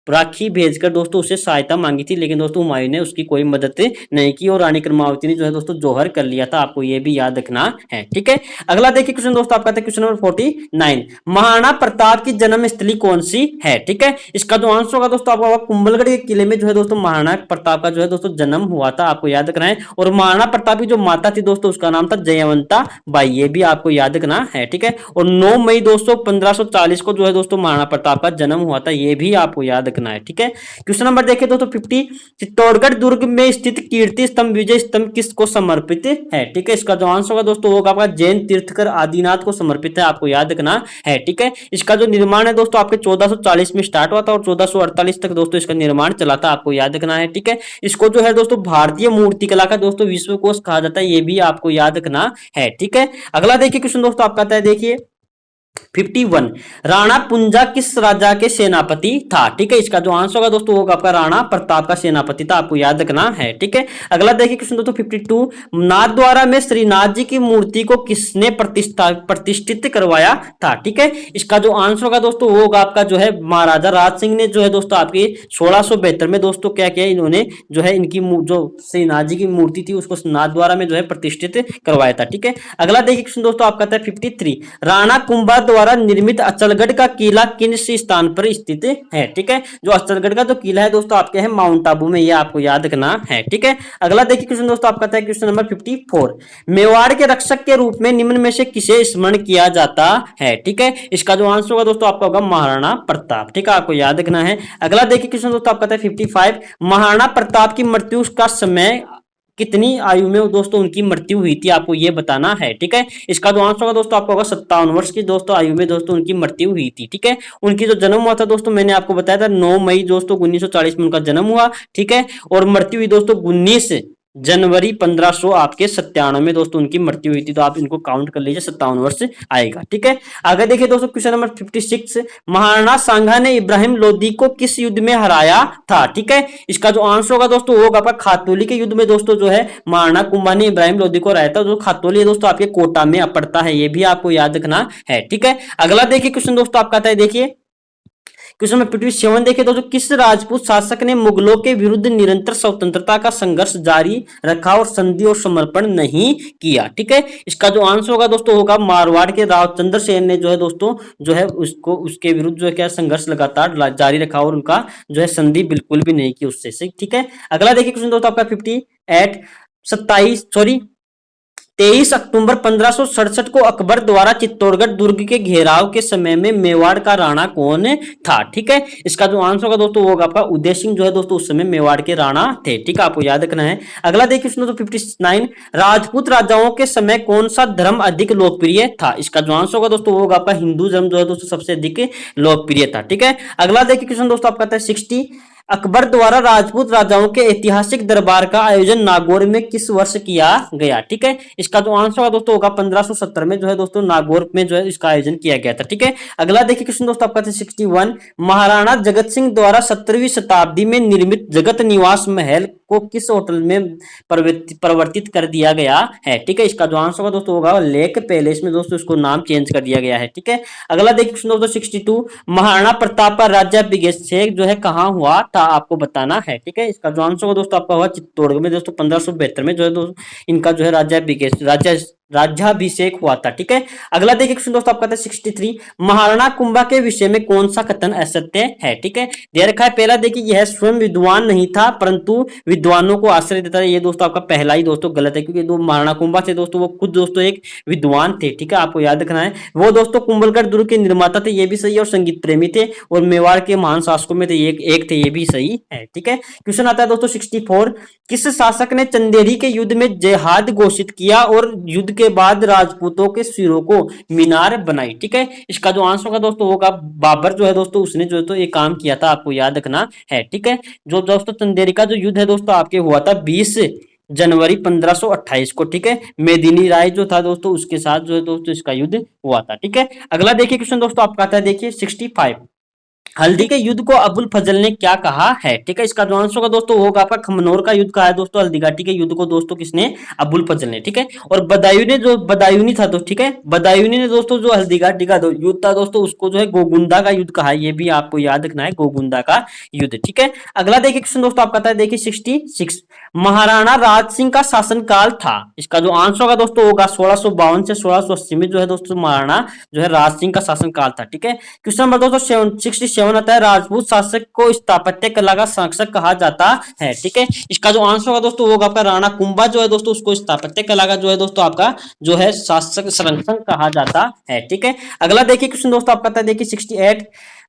राखी भेजकर दोस्तों उससे सहायता मांगी थी, लेकिन दोस्तों हुमायूं ने उसकी कोई मदद नहीं की और रानी कर्मावती ने जो है दोस्तों जोहर कर लिया था, आपको ये भी याद रखना है। ठीक है, अगला देखिए क्वेश्चन दोस्तों आपका था क्वेश्चन नंबर 49, महाराणा प्रताप की जन्म स्थली कौन सी है। ठीक है, इसका जो आंसर होगा दोस्तों आपका कुंभलगढ़ के किले में जो है दोस्तों महाराणा प्रताप का जो है दोस्तों जन्म हुआ था, आपको याद रखना है। और महाराणा प्रताप की जो माता थी दोस्तों उसका नाम था जयवंता बाई, ये भी आपको याद रखना है। ठीक है, और 9 मई दोस्तों 1540 को जो है दोस्तों महाराणा प्रताप का जन्म हुआ था, ये भी आपको याद रखना है। ठीक है, क्वेश्चन नंबर देखिए दोस्तों 50, चित्तौड़गढ़ दुर्ग में स्थित कीर्ति स्तंभ विजय स्तंभ किसको समर्पित है। ठीक है, इसका जो आंसर होगा दोस्तों वो आपका जैन तीर्थकर आदिनाथ को समर्पित है, आपको याद रखना है। ठीक है, इसका जो निर्माण है दोस्तों आपके 1440 में स्टार्ट हुआ था और 1448 तक दोस्तों इसका निर्माण चला था, आपको याद रखना है। ठीक है, इसको जो है दोस्तों भारतीय मूर्तिकला का दोस्तों विश्वकोश कहा जाता है, ये भी आपको याद रखना है। ठीक है, अगला देखिए क्वेश्चन दोस्तों आपका आता है देखिए 51, राणा पुंजा किस राजा के सेनापति था। ठीक है, इसका जो आंसर होगा दोस्तों वो आपका राणा प्रताप का सेनापति था, आपको याद रखना है। ठीक है, अगला देखिए क्वेश्चन दोस्तों 52, नाथद्वारा में श्रीनाथ जी की मूर्ति को किसने प्रतिष्ठित करवाया था। ठीक है, इसका जो आंसर होगा दोस्तों वो आपका जो है महाराजा राज सिंह ने जो है दोस्तों आपकी 1672 में दोस्तों क्या किया, इन्होंने जो है इनकी जो श्रीनाथ जी की मूर्ति थी उसको नाथद्वारा में जो है प्रतिष्ठित करवाया था। ठीक है, अगला देखिए क्वेश्चन दोस्तों आपका था 53, राणा कुंभा द्वारा निर्मित अचलगढ़ का किला किस स्थान पर स्थित है। ठीक है, जो अचलगढ़ का जो किला है दोस्तों आपके है माउंट आबू में, ये आपको याद रखना है। ठीक है, अगला देखिए क्वेश्चन दोस्तों आपका था क्वेश्चन नंबर 54, मेवाड़ के रक्षक के रूप में निम्न में से किसे स्मरण किया जाता है। ठीक है, इसका जो आंसर होगा दोस्तों आपका होगा महाराणा प्रताप। ठीक है, आपको याद रखना है। अगला देखिए क्वेश्चन दोस्तों आपका था 55, महाराणा प्रताप की मृत्यु का समय कितनी आयु में दोस्तों उनकी मृत्यु हुई थी, आपको ये बताना है। ठीक है, इसका जो आंसर होगा दोस्तों आपको होगा 57 वर्ष की दोस्तों आयु में दोस्तों उनकी मृत्यु हुई थी। ठीक है, उनकी जो जन्म हुआ था दोस्तों मैंने आपको बताया था 9 मई दोस्तों 1940 में उनका जन्म हुआ। ठीक है, और मृत्यु हुई दोस्तों 19 जनवरी 1500 आपके 97 में दोस्तों उनकी मृत्यु हुई थी, तो आप इनको काउंट कर लीजिए 57 वर्ष आएगा। ठीक है, आगे देखिए दोस्तों क्वेश्चन नंबर 56, महाराणा सांगा ने इब्राहिम लोदी को किस युद्ध में हराया था। ठीक है, इसका जो आंसर होगा दोस्तों वो होगा खातौली के युद्ध में दोस्तों जो है महाराणा कुंभा ने इब्राहिम लोदी को हराया था, जो खातौली है दोस्तों आपके कोटा में पड़ता है, ये भी आपको याद रखना है। ठीक है, अगला देखिए क्वेश्चन दोस्तों आपका आता है देखिए क्वेश्चन नंबर 57 देखिए दोस्तों, किस राजपूत शासक ने मुगलों के विरुद्ध निरंतर स्वतंत्रता का संघर्ष जारी रखा और संधि और समर्पण नहीं किया। ठीक है, इसका जो आंसर होगा दोस्तों होगा मारवाड़ के रावचंद्र सेन ने जो है दोस्तों जो है उसको उसके विरुद्ध जो है क्या संघर्ष लगातार जारी रखा और उनका जो है संधि बिल्कुल भी नहीं की उससे। ठीक है, अगला देखिए क्वेश्चन दोस्तों आपका 23 अक्टूबर 1567 को अकबर द्वारा चित्तौड़गढ़ दुर्ग के घेराव के समय में मेवाड़ का राणा कौन था। ठीक है, इसका जो आंसर होगा दोस्तों वो आपका उदय सिंह जो है दोस्तों उस समय मेवाड़ के राणा थे। ठीक है, आपको याद रखना है। अगला देखिए सुनो तो 59, राजपूत राजाओं के समय कौन सा धर्म अधिक लोकप्रिय था। इसका जो आंसर होगा दोस्तों वो आपका हिंदू धर्म जो है दोस्तों सबसे अधिक लोकप्रिय था। ठीक है, अगला देखिए क्वेश्चन दोस्तों आपका था 60, अकबर द्वारा राजपूत राजाओं के ऐतिहासिक दरबार का आयोजन नागौर में किस वर्ष किया गया। ठीक है, इसका जो आंसर होगा दोस्तों होगा 1570 में जो है दोस्तों नागौर में जो है इसका आयोजन किया गया था। ठीक है, अगला देखिए क्वेश्चन दोस्तों आपका 61, महाराणा जगत सिंह द्वारा 17वीं शताब्दी में निर्मित जगत निवास महल को किस होटल में परिवर्तित कर दिया गया है। ठीक है, इसका जो आंसर होगा दोस्तों होगा लेक पैलेस में दोस्तों इसको नाम चेंज कर दिया गया है। ठीक है, अगला देखिए क्वेश्चन दोस्तों 62, महाराणा प्रताप का राज्याभिषेक जो है कहाँ हुआ था, आपको बताना है। ठीक है, इसका जो आंसर होगा दोस्तों आपका होगा चित्तौड़गढ़ में दोस्तों 1572 में जो है दोस्तों इनका जो है राज्याभिषेक राज्याभिषेक हुआ था। ठीक है, अगला देखिए क्वेश्चन दोस्तों आपका था 63, महाराणा कुंभा के विषय में कौन सा कथन असत्य है। ठीक है, दे रखा है पहला देखिए यह स्वयं विद्वान नहीं था परंतु विद्वानों को आश्रय देता था। ये दोस्तों आपका पहला ही दोस्तों गलत है, क्योंकि दो महाराणा कुंभा थे दोस्तों वो खुद दोस्तों एक विद्वान थे। ठीक है, आपको याद रखना है। वो दोस्तों कुंभलगढ़ दुर्ग के निर्माता थे, ये भी सही है, और संगीत प्रेमी थे, और मेवाड़ के महान शासकों में थे एक थे, ये भी सही है। ठीक है, क्वेश्चन आता है दोस्तों 64, किस शासक ने चंदेरी के युद्ध में जिहाद घोषित किया और युद्ध के बाद राजपूतों के सिरों को मीनार बनाई। ठीक है, इसका जो आंसर होगा दोस्तों होगा बाबर जो है दोस्तों, उसने जो है तो ये काम किया था, आपको याद रखना है। ठीक है, जो दोस्तों चंदेरी का जो युद्ध है दोस्तों आपके हुआ था 20 जनवरी 1528 को। ठीक है, मेदिनी राय जो था दोस्तों उसके साथ जो है दोस्तों इसका युद्ध हुआ था। ठीक है, अगला देखिए क्वेश्चन दोस्तों आपका आता है देखिए 65, हल्दी के युद्ध को अबुल फजल ने क्या कहा है। ठीक है, इसका जो आंसर होगा दोस्तों होगा आपका खमनोर का युद्ध कहा है दोस्तों, हल्दी घाटी के युद्ध को दोस्तों किसने, अबुल फजल ने। ठीक है, और बदायूनी था तो ठीक है, बदायूनी ने दोस्तों जो हल्दी घाटी का युद्ध था दोस्तों उसको जो है गोगुंदा का युद्ध कहा है, ये भी आपको याद रखना है, गोगुंदा का युद्ध। ठीक है, अगला देखिए क्वेश्चन दोस्तों आपका था देखिए 66, महाराणा राज सिंह का शासनकाल था। इसका जो आंसर होगा दोस्तों होगा 1652 से 1680 में जो है दोस्तों महाराणा जो है राज सिंह का शासनकाल था। ठीक है, क्वेश्चन नंबर दोस्तों 67 आता है, राजपूत शासक को स्थापत्य कला का शासक कहा जाता है। ठीक है, इसका जो आंसर होगा दोस्तों होगा आपका राणा कुंभा जो है दोस्तों उसको स्थापत्य कला का जो है दोस्तों आपका जो है शासक संरक्षक कहा जाता है। ठीक है, अगला देखिए क्वेश्चन दोस्तों आपका था देखिए 68,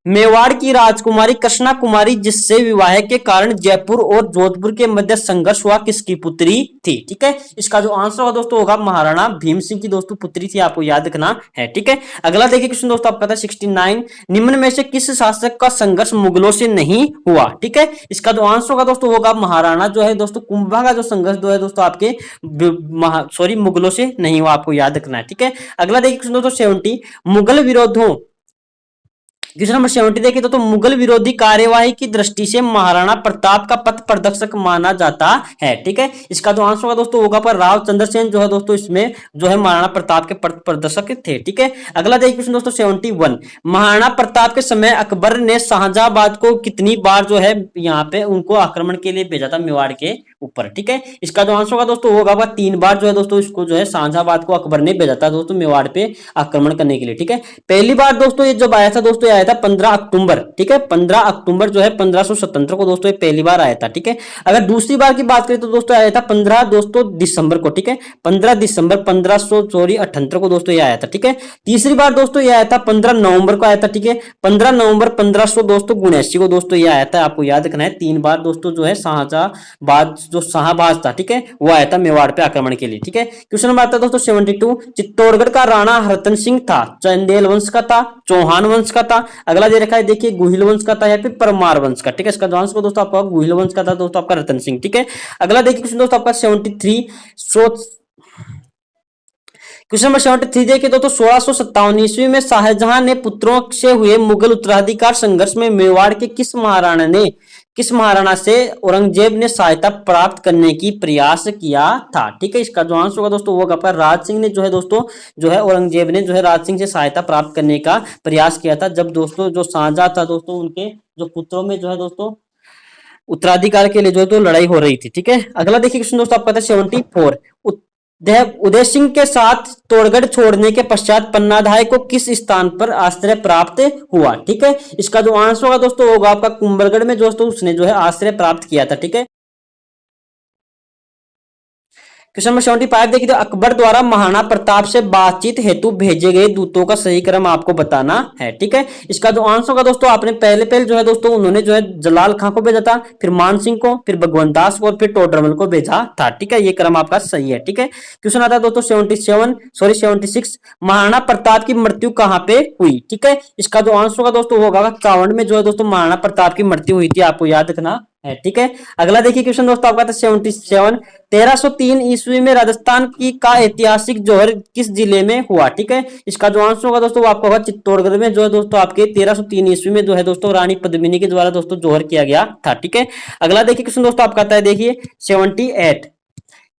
मेवाड़ की राजकुमारी कृष्णा कुमारी जिससे विवाह के कारण जयपुर और जोधपुर के मध्य संघर्ष हुआ किसकी पुत्री थी। ठीक है, इसका जो आंसर होगा दोस्तों होगा महाराणा भीम सिंह की दोस्तों पुत्री थी, आपको याद रखना है। ठीक है, अगला देखिए क्वेश्चन दोस्तों आपका था 69, निम्न में से किस शासक का संघर्ष मुगलों से नहीं हुआ। ठीक है, इसका जो आंसर होगा दोस्तों होगा महाराणा जो है दोस्तों कुंभा का जो संघर्ष जो है दोस्तों आपके मुगलों से नहीं हुआ, आपको याद रखना है। ठीक है, अगला देखिए क्वेश्चन दोस्तों 70, मुगल विरोधों क्वेश्चन नंबर 70 देखिए तो मुगल विरोधी कार्यवाही की दृष्टि से महाराणा प्रताप का पथ प्रदर्शक माना जाता है। ठीक है, इसका जो आंसर होगा दोस्तों होगा पर राव चंद्रसेन जो है दोस्तों इसमें जो है महाराणा प्रताप के पथ प्रदर्शक थे। ठीक है, अगला देखिए क्वेश्चन दोस्तों 71, महाराणा प्रताप के समय अकबर ने शाहजहांबाद को कितनी बार जो है यहाँ पे उनको आक्रमण के लिए भेजा था मेवाड़ के ऊपर। ठीक है, इसका जो आंसर होगा दोस्तों होगा 3 बार जो है दोस्तों इसको जो है शाहजहांबाद को अकबर ने भेजा था दोस्तों मेवाड़ पे आक्रमण करने के लिए। ठीक है, पहली बार दोस्तों ये जब आया था दोस्तों आया था 15 अक्टूबर। ठीक है, 15 अक्टूबर जो है 1577 को दोस्तों ये पहली बार आया था। ठीक है, अगर दूसरी बार की बात करें तो दोस्तों आया था 15 दोस्तों दिसंबर को। ठीक है, 15 दिसंबर 1578 को दोस्तों ये आया था। ठीक है, तीसरी बार दोस्तों ये आया था 15 नवंबर को आया था। ठीक है, 15 नवंबर 1500 दोस्तों 79 को दोस्तों ये आया था, आपको याद रखना है। 3 बार दोस्तों जो है शाहजहांबाद जो शाहबाज था ठीक है वो आया था मेवाड़ पे आक्रमण के लिए। ठीक है, क्वेश्चन नंबर आता है दोस्तों 72, चित्तौड़गढ़ का राणा हरतन सिंह था, चंदेल वंश का था, चौहान वंश का था, अगला दे रखा है देखिए गुहिल वंश का था या फिर परमार वंश का। ठीक है, इसका जो आंसर दोस्तों आपका गुहिल वंश का था दोस्तों आपका रतन सिंह। ठीक है, अगला देखिए क्वेश्चन दोस्तों आपका 73, क्वेश्चन नंबर 73 देखिए दोस्तों 1657 ईस्वी में शाहजहां ने पुत्रों से हुए मुगल उत्तराधिकार संघर्ष में मेवाड़ के किस महाराणा से औरंगजेब ने सहायता प्राप्त करने की प्रयास किया था। ठीक है, इसका जो आंसर होगा दोस्तों वो होगा राज सिंह ने जो है दोस्तों जो है औरंगजेब ने जो है राज सिंह से सहायता प्राप्त करने का प्रयास किया था, जब दोस्तों जो शाहजहां था दोस्तों उनके जो पुत्रों में जो है दोस्तों उत्तराधिकार के लिए जो है तो लड़ाई हो रही थी। ठीक है, अगला देखिए क्वेश्चन दोस्तों आपका था 74, उदय सिंह के साथ तोड़गढ़ छोड़ने के पश्चात पन्नाधाय को किस स्थान पर आश्रय प्राप्त हुआ। ठीक है, इसका जो आंसर होगा दोस्तों होगा आपका कुंभलगढ़ में दोस्तों उसने जो है आश्रय प्राप्त किया था। ठीक है, क्वेश्चन नंबर 75 देखिए तो अकबर द्वारा महाराणा प्रताप से बातचीत हेतु भेजे गए दूतों का सही क्रम आपको बताना है। ठीक है, इसका जो आंसर होगा दोस्तों आपने पहले जो है दोस्तों उन्होंने जो है जलाल खां को भेजा था, फिर मान सिंह को, फिर भगवंत दास को और फिर टोडरमल को भेजा था। ठीक है, ये क्रम आपका सही है। ठीक है, क्वेश्चन आता है दोस्तों 76, महाराणा प्रताप की मृत्यु कहाँ पे हुई। ठीक है, इसका जो आंसर होगा दोस्तों होगा कावड़ में जो है दोस्तों महाराणा प्रताप की मृत्यु हुई थी, आपको याद रखना है। ठीक है, अगला देखिए क्वेश्चन दोस्तों आपका था 77, 1303 ईस्वी में राजस्थान की का ऐतिहासिक जोहर किस जिले में हुआ। ठीक है, इसका जो आंसर होगा दोस्तों वो आपका होगा चित्तौड़गढ़ में जो है दोस्तों आपके 1303 ईस्वी में जो है दोस्तों रानी पद्मिनी के द्वारा दोस्तों जोहर किया गया था। ठीक है, अगला देखिए क्वेश्चन दोस्तों आपका आता है देखिए 78,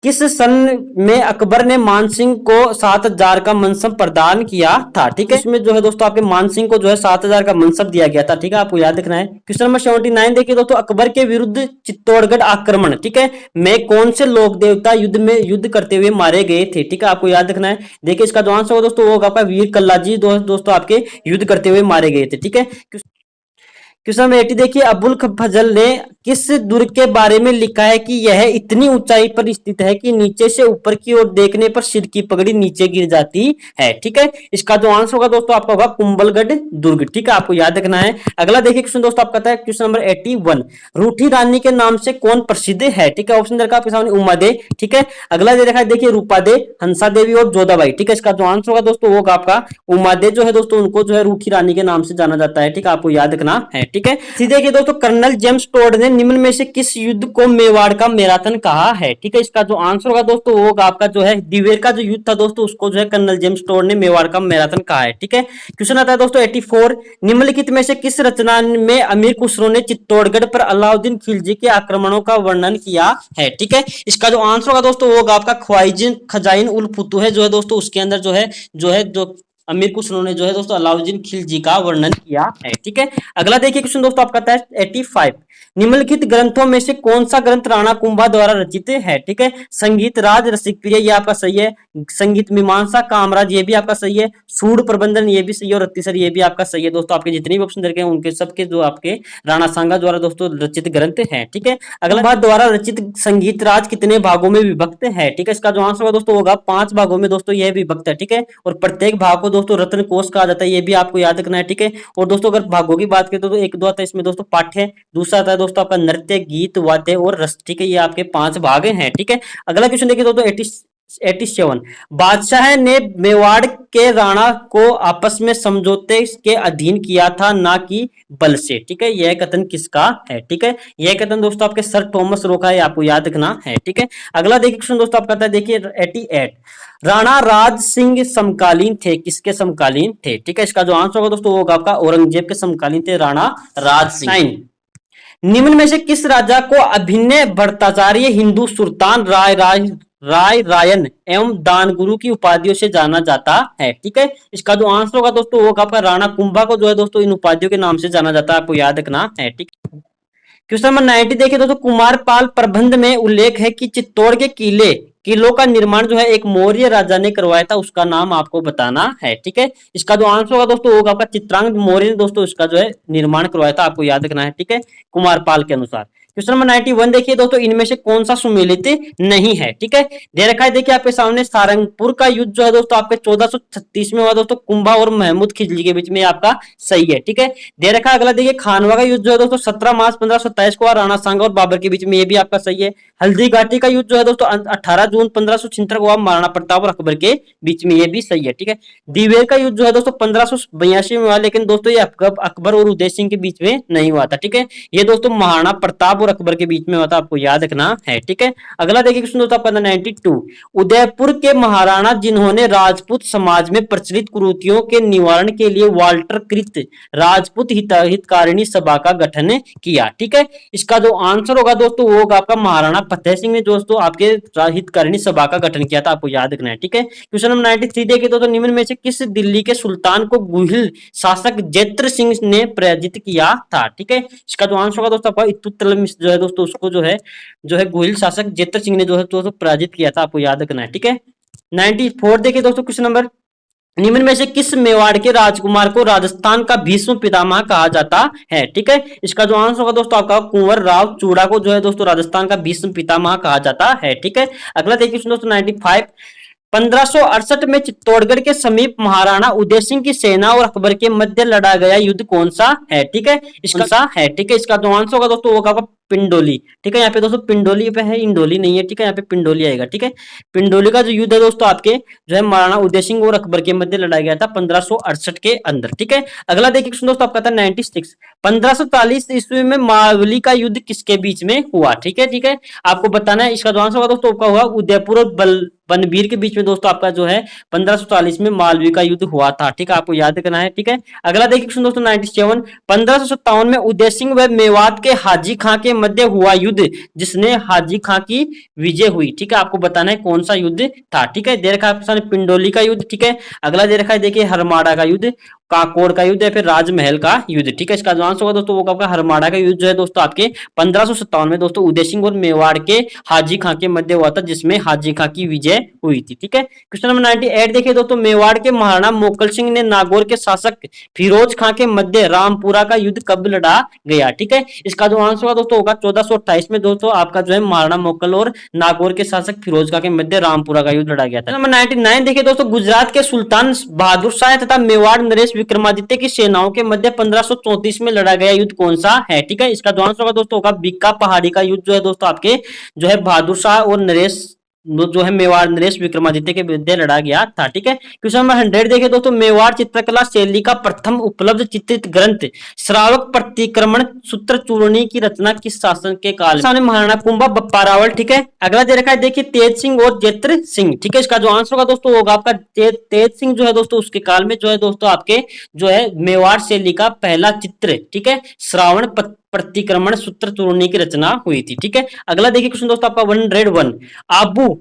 किस सन में अकबर ने मान सिंह को 7,000 का मनसब प्रदान किया था? ठीक है, इसमें जो है दोस्तों आपके मान सिंह को जो है 7,000 का मनसब दिया गया था। ठीक है, आपको याद रखना है। क्वेश्चन नंबर 79 देखिए दोस्तों, अकबर के विरुद्ध चित्तौड़गढ़ आक्रमण, ठीक है, में कौन से लोक देवता युद्ध करते हुए मारे गए थे? ठीक है, आपको याद रखना है। देखिए इसका जो आंसर होगा दोस्तों वो होगा आपका वीर कल्लाजी दोस्तों आपके युद्ध करते हुए मारे गए थे। ठीक है, क्वेश्चन नंबर 80 देखिए, अबुल फजल ने किस दुर्ग के बारे में लिखा है कि यह इतनी ऊंचाई पर स्थित है कि नीचे से ऊपर की ओर देखने पर सिर की पगड़ी नीचे गिर जाती है? ठीक है, इसका जो आंसर होगा दोस्तों आपका होगा कुंभलगढ़ दुर्ग। ठीक है, आपको याद रखना है। अगला देखिए क्वेश्चन दोस्तों आपका था क्वेश्चन नंबर 81, रूठी रानी के नाम से कौन प्रसिद्ध है? ठीक है, ऑप्शन दे रखा आपके सामने उमा दे। ठीक है, अगला दे रखा है देखिए रूपा दे, हंसा देवी और जोधाबाई। ठीक है, इसका जो आंसर होगा दोस्तों वो होगा आपका उमा दे जो है दोस्तों, उनको जो है रूठी रानी के नाम से जाना जाता है। ठीक है, आपको याद रखना है। ठीक है, सीधे के दोस्तों कर्नल जेम्स टोड ने निम्न में से किस युद्ध को मेवाड़ का मैराथन कहा है? ठीक है, इसका जो आंसर होगा दोस्तों वो होगा आपका जो है दिवेर का जो युद्ध था दोस्तों, उसको जो है कर्नल जेम्स टोड ने मेवाड़ का मैराथन कहा है। ठीक है, क्वेश्चन आता है दोस्तों 84, निम्नलिखित में से किस रचना में अमीर खुसरो ने चित्तौड़गढ़ पर अलाउद्दीन खिलजी के आक्रमणों का वर्णन किया है? ठीक है, इसका जो आंसर होगा दोस्तों वो होगा आपका ख्वाइजिन खजाइन उल फुतूह जो है दोस्तों, उसके अंदर जो अमीर खुसरो ने जो है दोस्तों अलाउद्दीन खिलजी का वर्णन किया है। ठीक है, अगला देखिए क्वेश्चन दोस्तों आपका था 85, निम्नलिखित ग्रंथों में से कौन सा ग्रंथ राणा कुंभा द्वारा रचित है? ठीक है, संगीत राज रसिक प्रिय ये आपका सही है, संगीत मीमांसा कामराज ये भी आपका सही है, सूड प्रबंधन ये भी सही है और रत्तीसर ये भी आपका सही है। दोस्तों आपके जितने भी ऑप्शन रखे हैं उनके सबके जो आपके राणा सांगा द्वारा दोस्तों रचित ग्रंथ हैं। ठीक है, अगला बात द्वारा रचित संगीत राज कितने भागों में विभक्त है? ठीक है, इसका जो आंसर होगा दोस्तों होगा 5 भागों में दोस्तों यह विभक्त है। ठीक है, और प्रत्येक भाग को दोस्तों रत्न कोश कहा जाता है, ये भी आपको याद रखना है। ठीक है, और दोस्तों अगर भागों की बात करें तो एक दो आता है इसमें दोस्तों पाठ्य, दूसरा आता है दोस्तों आपका नृत्य, गीत, वाद्य और रस। ठीक है, ये आपके 5 भाग हैं। ठीक है, अगला क्वेश्चन देखिए दोस्तों 87, बादशाह ने मेवाड़ के राणा को आपस में समझौते के अधीन किया था ना कि बल से? ठीक है, यह कथन किसका है? ठीक है, यह कथन दोस्तों आपके सर थॉमस रो का है, आपको याद रखना है। ठीक है, अगला देखिए क्वेश्चन दोस्तों आपका था देखिए 88, राणा राज सिंह समकालीन थे, किसके समकालीन थे? ठीक है, इसका जो आंसर होगा दोस्तों वो होगा आपका औरंगजेब के समकालीन थे राणा राज सिंह। निम्न में से किस राजा को अभिनय भट्टाचार्य, हिंदू सुल्तान राय रायन एवं दानगुरु की उपाधियों से जाना जाता है? ठीक है, इसका जो आंसर होगा दोस्तों वो आपका राणा कुंभा को जो है दोस्तों इन उपाधियों के नाम से जाना जाता है, आपको याद रखना है। ठीक, क्वेश्चन नंबर 90 देखिए दोस्तों, कुमारपाल प्रबंध में उल्लेख है कि चित्तौड़ के किलों का निर्माण जो है एक मौर्य राजा ने करवाया था, उसका नाम आपको बताना है। ठीक है, इसका जो आंसर होगा दोस्तों होगा आपका चित्रांगद मौर्य ने दोस्तों इसका जो है निर्माण करवाया था, आपको याद रखना है। ठीक है, कुमारपाल के अनुसार। क्वेश्चन नंबर 91 देखिए दोस्तों, इनमें से कौन सा सुमेलित नहीं है? ठीक है, दे रखा है देखिए आपके सामने सारंगपुर का युद्ध जो है दोस्तों आपके 1436 में हुआ दोस्तों, कुंभा और महमूद खिलजी के बीच में, आपका सही है। ठीक है, दे रखा है अगला देखिए खानवा का युद्ध जो है दोस्तों 17 मार्च 1527 को राणा सांगा और बाबर के बीच में, ये भी आपका सही है। हल्दी घाटी का युद्ध जो है दोस्तों 18 जून 1576 को महाराणा प्रताप और अकबर के बीच में, ये भी सही है। ठीक है, दिवेर का युद्ध जो है दोस्तों 1582 में हुआ, लेकिन दोस्तों ये अकबर और उदय सिंह के बीच में नहीं हुआ था। ठीक है, ये दोस्तों महाराणा प्रताप और अकबर के बीच में हुआ था, आपको याद रखना है। ठीक है, अगला देखिए क्वेश्चन दोस्तों आपका 92, उदयपुर के महाराणा जिन्होंने राजपूत समाज में प्रचलित कुरीतियों के निवारण के लिए वाल्टर कृत राजपूत हितकारिणी सभा का गठन किया? ठीक है, इसका जो आंसर होगा दोस्तों वो होगा आपका महाराणा फतेह सिंह ने दोस्तों आपके हितकारिणी सभा का गठन किया था, आपको याद रखना है। ठीक है, क्वेश्चन नंबर 93 देखिए दोस्तों, निम्न में से किस दिल्ली के सुल्तान को गुहिल शासक जैत्र सिंह ने पराजित किया था? ठीक है, इसका जो आंसर होगा दोस्तों आपका इतुतलमिश जो है दोस्तों उसको जो है गुहिल शासक जैत्र सिंह ने जो है दोस्तों पराजित किया था, आपको याद रखना है। ठीक है, 94 देखिए दोस्तों क्वेश्चन नंबर, निम्न में से किस मेवाड़ के राजकुमार को राजस्थान का भीष्म पितामह कहा जाता है? ठीक है, इसका जो आंसर होगा दोस्तों आपका कुंवर राव चूड़ा को जो है दोस्तों राजस्थान का भीष्म पितामह कहा जाता है। ठीक है, अगला देखिए दोस्तों 95, 1568 में चित्तौड़गढ़ के समीप महाराणा उदय सिंह की सेना और अकबर के मध्य लड़ा गया युद्ध कौन सा है? ठीक है, इसका है। ठीक है, इसका जो आंसर होगा दोस्तों वो होगा पिंडोली। ठीक है, यहाँ पे दोस्तों पिंडोली पे है, इंडोली नहीं है। ठीक है, यहाँ पे पिंडोली आएगा। ठीक है, पिंडोली का जो युद्ध है दोस्तों आपके जो है महाराणा उदय सिंह और अकबर के मध्य लड़ाया गया था 1568 के अंदर। ठीक है, अगला देखिए दोस्तों आपका था 96, 1540 ईस्वी में मावली का युद्ध किसके बीच में हुआ? ठीक है, आपको बताना है। इसका जो आंसर होगा दोस्तों आपका होगा उदयपुर और बनबीर के बीच में दोस्तों आपका जो है 1540 में मालवी का युद्ध हुआ था। ठीक है, आपको याद करना है। ठीक है, अगला देखिए क्वेश्चन दोस्तों 97, 1557 में उदय सिंह व मेवात के हाजी खां के मध्य हुआ युद्ध जिसने हाजी खां की विजय हुई। ठीक है, आपको बताना है कौन सा युद्ध था। ठीक है, दे रखा है आपके सामने पिंडोली का युद्ध। ठीक है, अगला दे रखा है देखिए हरमाड़ा का युद्ध, काकोड़ का युद्ध या फिर राजमहल का युद्ध। ठीक है, इसका जो आंसर होगा दोस्तों वो आपका हरमाड़ा का युद्ध जो है दोस्तों आपके 1557 में दोस्तों उदय सिंह और मेवाड़ के हाजी खां के मध्य हुआ था जिसमें हाजी खां की विजय हुई थी। ठीक है, क्वेश्चन नंबर 98 देखिए दोस्तों, मेवाड़ के महाराणा मोकल सिंह ने नागौर के शासक फिरोज खां के मध्य रामपुरा का युद्ध कब लड़ा गया। ठीक है, इसका जो आंसर होगा दोस्तों होगा 1428 में दोस्तों आपका जो है महाराणा मोकल और नागौर के शासक फिरोज खां के मध्य रामपुरा का युद्ध लड़ा गया था। नंबर 99 देखिए दोस्तों, गुजरात के सुल्तान बहादुर शाह तथा मेवाड़ नरेश विक्रमादित्य की सेनाओं के मध्य 1534 में लड़ा गया युद्ध कौन सा है। ठीक है, इसका जो आंसर होगा दोस्तों होगा बीका पहाड़ी का युद्ध जो है दोस्तों आपके जो है बहादुर शाह और नरेश जो है मेवाड़ नरेश विक्रमादित्य के विरुद्ध लड़ा गया था। ठीक है, क्वेश्चन नंबर 100 देखिए दोस्तों, मेवाड़ चित्रकला शैली का प्रथम उपलब्ध चित्रित ग्रंथ श्रावक प्रतिक्रमण सूत्र चूर्णी की रचना किस शासन के काल में? महाराणा कुंभा बप्पारावल। ठीक है, अगला दे रखा है देखिए तेज सिंह और जेत्र सिंह। ठीक है, इसका जो आंसर होगा दोस्तों होगा आपका तेज सिंह जो है दोस्तों उसके काल में जो है दोस्तों आपके जो है मेवाड़ शैली का पहला चित्र ठीक है श्रावण प्रतिक्रमण सूत्र चूर्णी की रचना हुई थी। ठीक है, अगला देखिए क्वेश्चन दोस्तों आपका 101,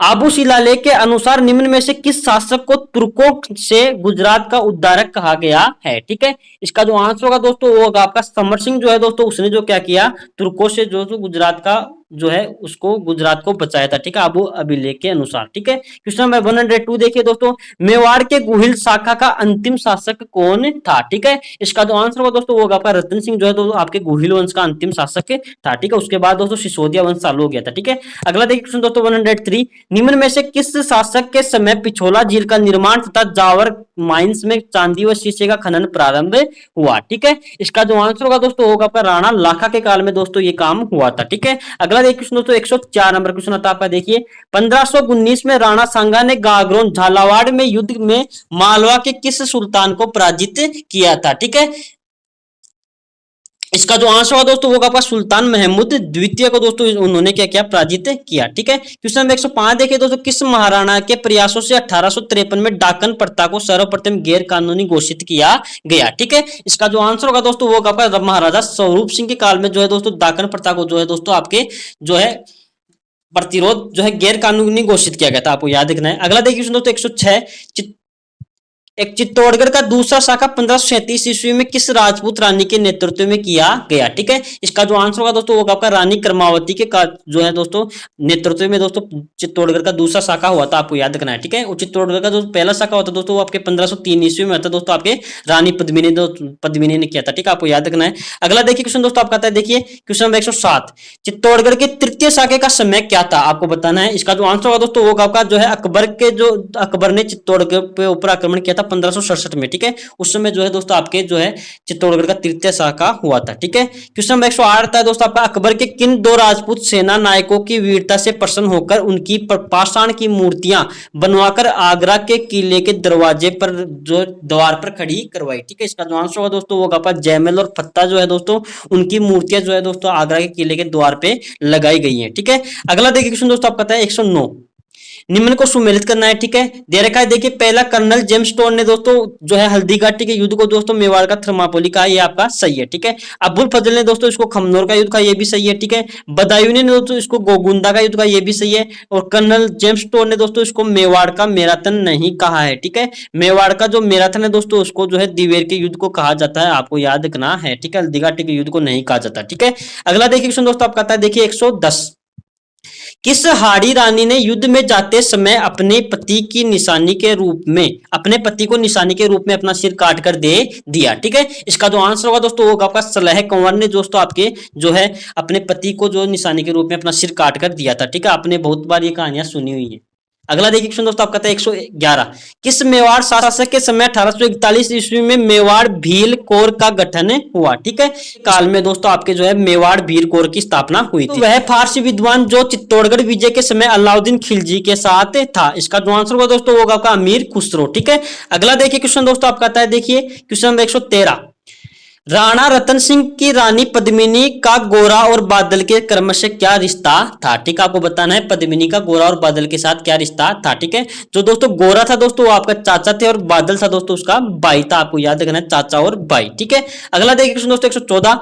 आबू शिलालेख के अनुसार निम्न में से किस शासक को तुर्कों से गुजरात का उद्धारक कहा गया है। ठीक है, इसका जो आंसर होगा दोस्तों वो होगा आपका समर सिंह जो है दोस्तों उसने जो क्या किया तुर्कों से जो गुजरात का जो है उसको गुजरात को बचाया था। ठीक है, आबू अभिलेख के अनुसार। ठीक है, क्वेश्चन नंबर 102 देखिए दोस्तों, मेवाड़ के गुहिल शाखा का अंतिम शासक कौन था। ठीक है, इसका जो आंसर होगा दोस्तों वो होगा आपका रतन सिंह जो है दोस्तों आपके गुहिल वंश का अंतिम शासक था। ठीक है, उसके बाद दोस्तों सिसोदिया वंश चालू हो गया था। ठीक है, अगला देखिए क्वेश्चन दोस्तों 103, निम्न में से किस शासक के समय पिछोला झील का निर्माण तथा जावर माइंस में चांदी व शीशे का खनन प्रारंभ हुआ। ठीक है, इसका जो आंसर होगा दोस्तों होगा आपका राणा लाखा के काल में दोस्तों ये काम हुआ था। ठीक है, अगला देखिए क्वेश्चन दोस्तों 104 नंबर क्वेश्चन आता है आपका देखिए 1519 में राणा सांगा ने गागरोन झालावाड़ में युद्ध में मालवा के किस सुल्तान को पराजित किया था। ठीक है, इसका जो आंसर होगा दोस्तों वो आपका सुल्तान महमूद द्वितीय को दोस्तों उन्होंने क्या किया पराजित किया। ठीक है, क्वेश्चन नंबर 105 देखिए दोस्तों, किस महाराणा के प्रयासों से 1853 में डाकन प्रथा को सर्वप्रथम गैर कानूनी घोषित किया गया। ठीक है, इसका जो आंसर होगा दोस्तों वो आपका महाराजा स्वरूप सिंह के काल में जो है दोस्तों डाकन प्रथा को जो है दोस्तों आपके जो है प्रतिरोध जो है गैर कानूनी घोषित किया गया था, आपको याद रखना है। अगला देखिए दोस्तों 106, एक चित्तौड़गढ़ का दूसरा शाखा 1537 ईस्वी में किस राजपूत रानी के नेतृत्व में किया गया। ठीक है, इसका जो आंसर होगा दोस्तों वो आपका रानी कर्मावती के जो है दोस्तों नेतृत्व में दोस्तों चित्तौड़गढ़ का दूसरा शाखा हुआ था, आपको याद रखना है। ठीक है, और चित्तौड़गढ़ का जो पहला शाखा होता दोस्तों वो आपके 1503 ईस्वी में था दोस्तों आपके रानी पद्मिनी ने किया था। ठीक है, आपको याद रखना है। अगला देखिए क्वेश्चन दोस्तों आपका आता है देखिए क्वेश्चन नंबर 107, चित्तौड़गढ़ के तृतीय शाखे का समय क्या था, आपको बताना है। इसका जो आंसर होगा दोस्तों वो आपका जो है अकबर ने चित्तौड़गढ़ पे ऊपर आक्रमण किया था 1567 में। ठीक है, उस समय जो है दोस्तों आपके जो है चित्तौड़गढ़ का तृतीय शाखा हुआ था। ठीक है, क्वेश्चन नंबर 108 आता है दोस्तों आपका अकबर के किन दो राजपूत सेना नायकों की वीरता से प्रसन्न होकर उनकी पाषाण की मूर्तियां बनवाकर आगरा के किले के दरवाजे पर जो द्वार पर खड़ी करवाई। ठीक है, इसका जो आंसर होगा दोस्तों वो आपका जयमल और फत्ता जो है दोस्तों उनकी मूर्तियां जो है दोस्तों आगरा के किले के द्वार पे लगाई गई है। ठीक है, अगला देखिए क्वेश्चन दोस्तों आपका है 109, निम्न को सुमेलित करना है। ठीक है, दे रखा है देखिए पहला कर्नल जेम्स टोन ने दोस्तों जो है हल्दी घाटी के युद्ध को दोस्तों मेवाड़ का थर्मापोली कहा, ये आपका सही है। ठीक है, अब्बुल फजल ने दोस्तों इसको खमनोर का युद्ध कहा, ये भी सही है। ठीक है, बदायूं ने दोस्तों इसको गोगुंदा का युद्ध कहा, ये भी सही है। और कर्नल जेम्स टोन ने दोस्तों इसको मेवाड़ का मैराथन नहीं कहा है। ठीक है, मेवाड़ का जो मैराथन है दोस्तों उसको जो है दिवेर के युद्ध को कहा जाता है, आपको याद रखना है। ठीक है, हल्दी घाटी के युद्ध को नहीं कहा जाता। ठीक है, अगला देखिए क्वेश्चन दोस्तों आपका आता है देखिए 110, किस हाड़ी रानी ने युद्ध में जाते समय अपने पति को निशानी के रूप में अपना सिर काट कर दे दिया। ठीक है, इसका जो आंसर होगा दोस्तों वो आपका सलह कंवर ने दोस्तों आपके जो है अपने पति को जो निशानी के रूप में अपना सिर काट कर दिया था। ठीक है, आपने बहुत बार ये कहानियां सुनी हुई है। अगला देखिए क्वेश्चन दोस्तों आपका था 111, किस मेवाड़ शासक के समय 1841 ईस्वी में मेवाड़ भील कोर का गठन हुआ। ठीक है, काल में दोस्तों आपके जो है मेवाड़ भील कोर की स्थापना हुई थी। तो वह फारसी विद्वान जो चित्तौड़गढ़ विजय के समय अलाउद्दीन खिलजी के साथ था, इसका जो आंसर होगा दोस्तों वो आपका अमीर खुसरो। ठीक है, अगला देखिए क्वेश्चन दोस्तों आपका आता है देखिए क्वेश्चन नंबर 113, राणा रतन सिंह की रानी पद्मिनी का गोरा और बादल के क्रम से क्या रिश्ता था। ठीक है, आपको बताना है पद्मिनी का गोरा और बादल के साथ क्या रिश्ता था। ठीक है, जो दोस्तों गोरा था दोस्तों वो आपका चाचा थे और बादल था दोस्तों उसका भाई था। आपको याद रखना है चाचा और भाई। ठीक है, अगला देखिए दोस्तों 114,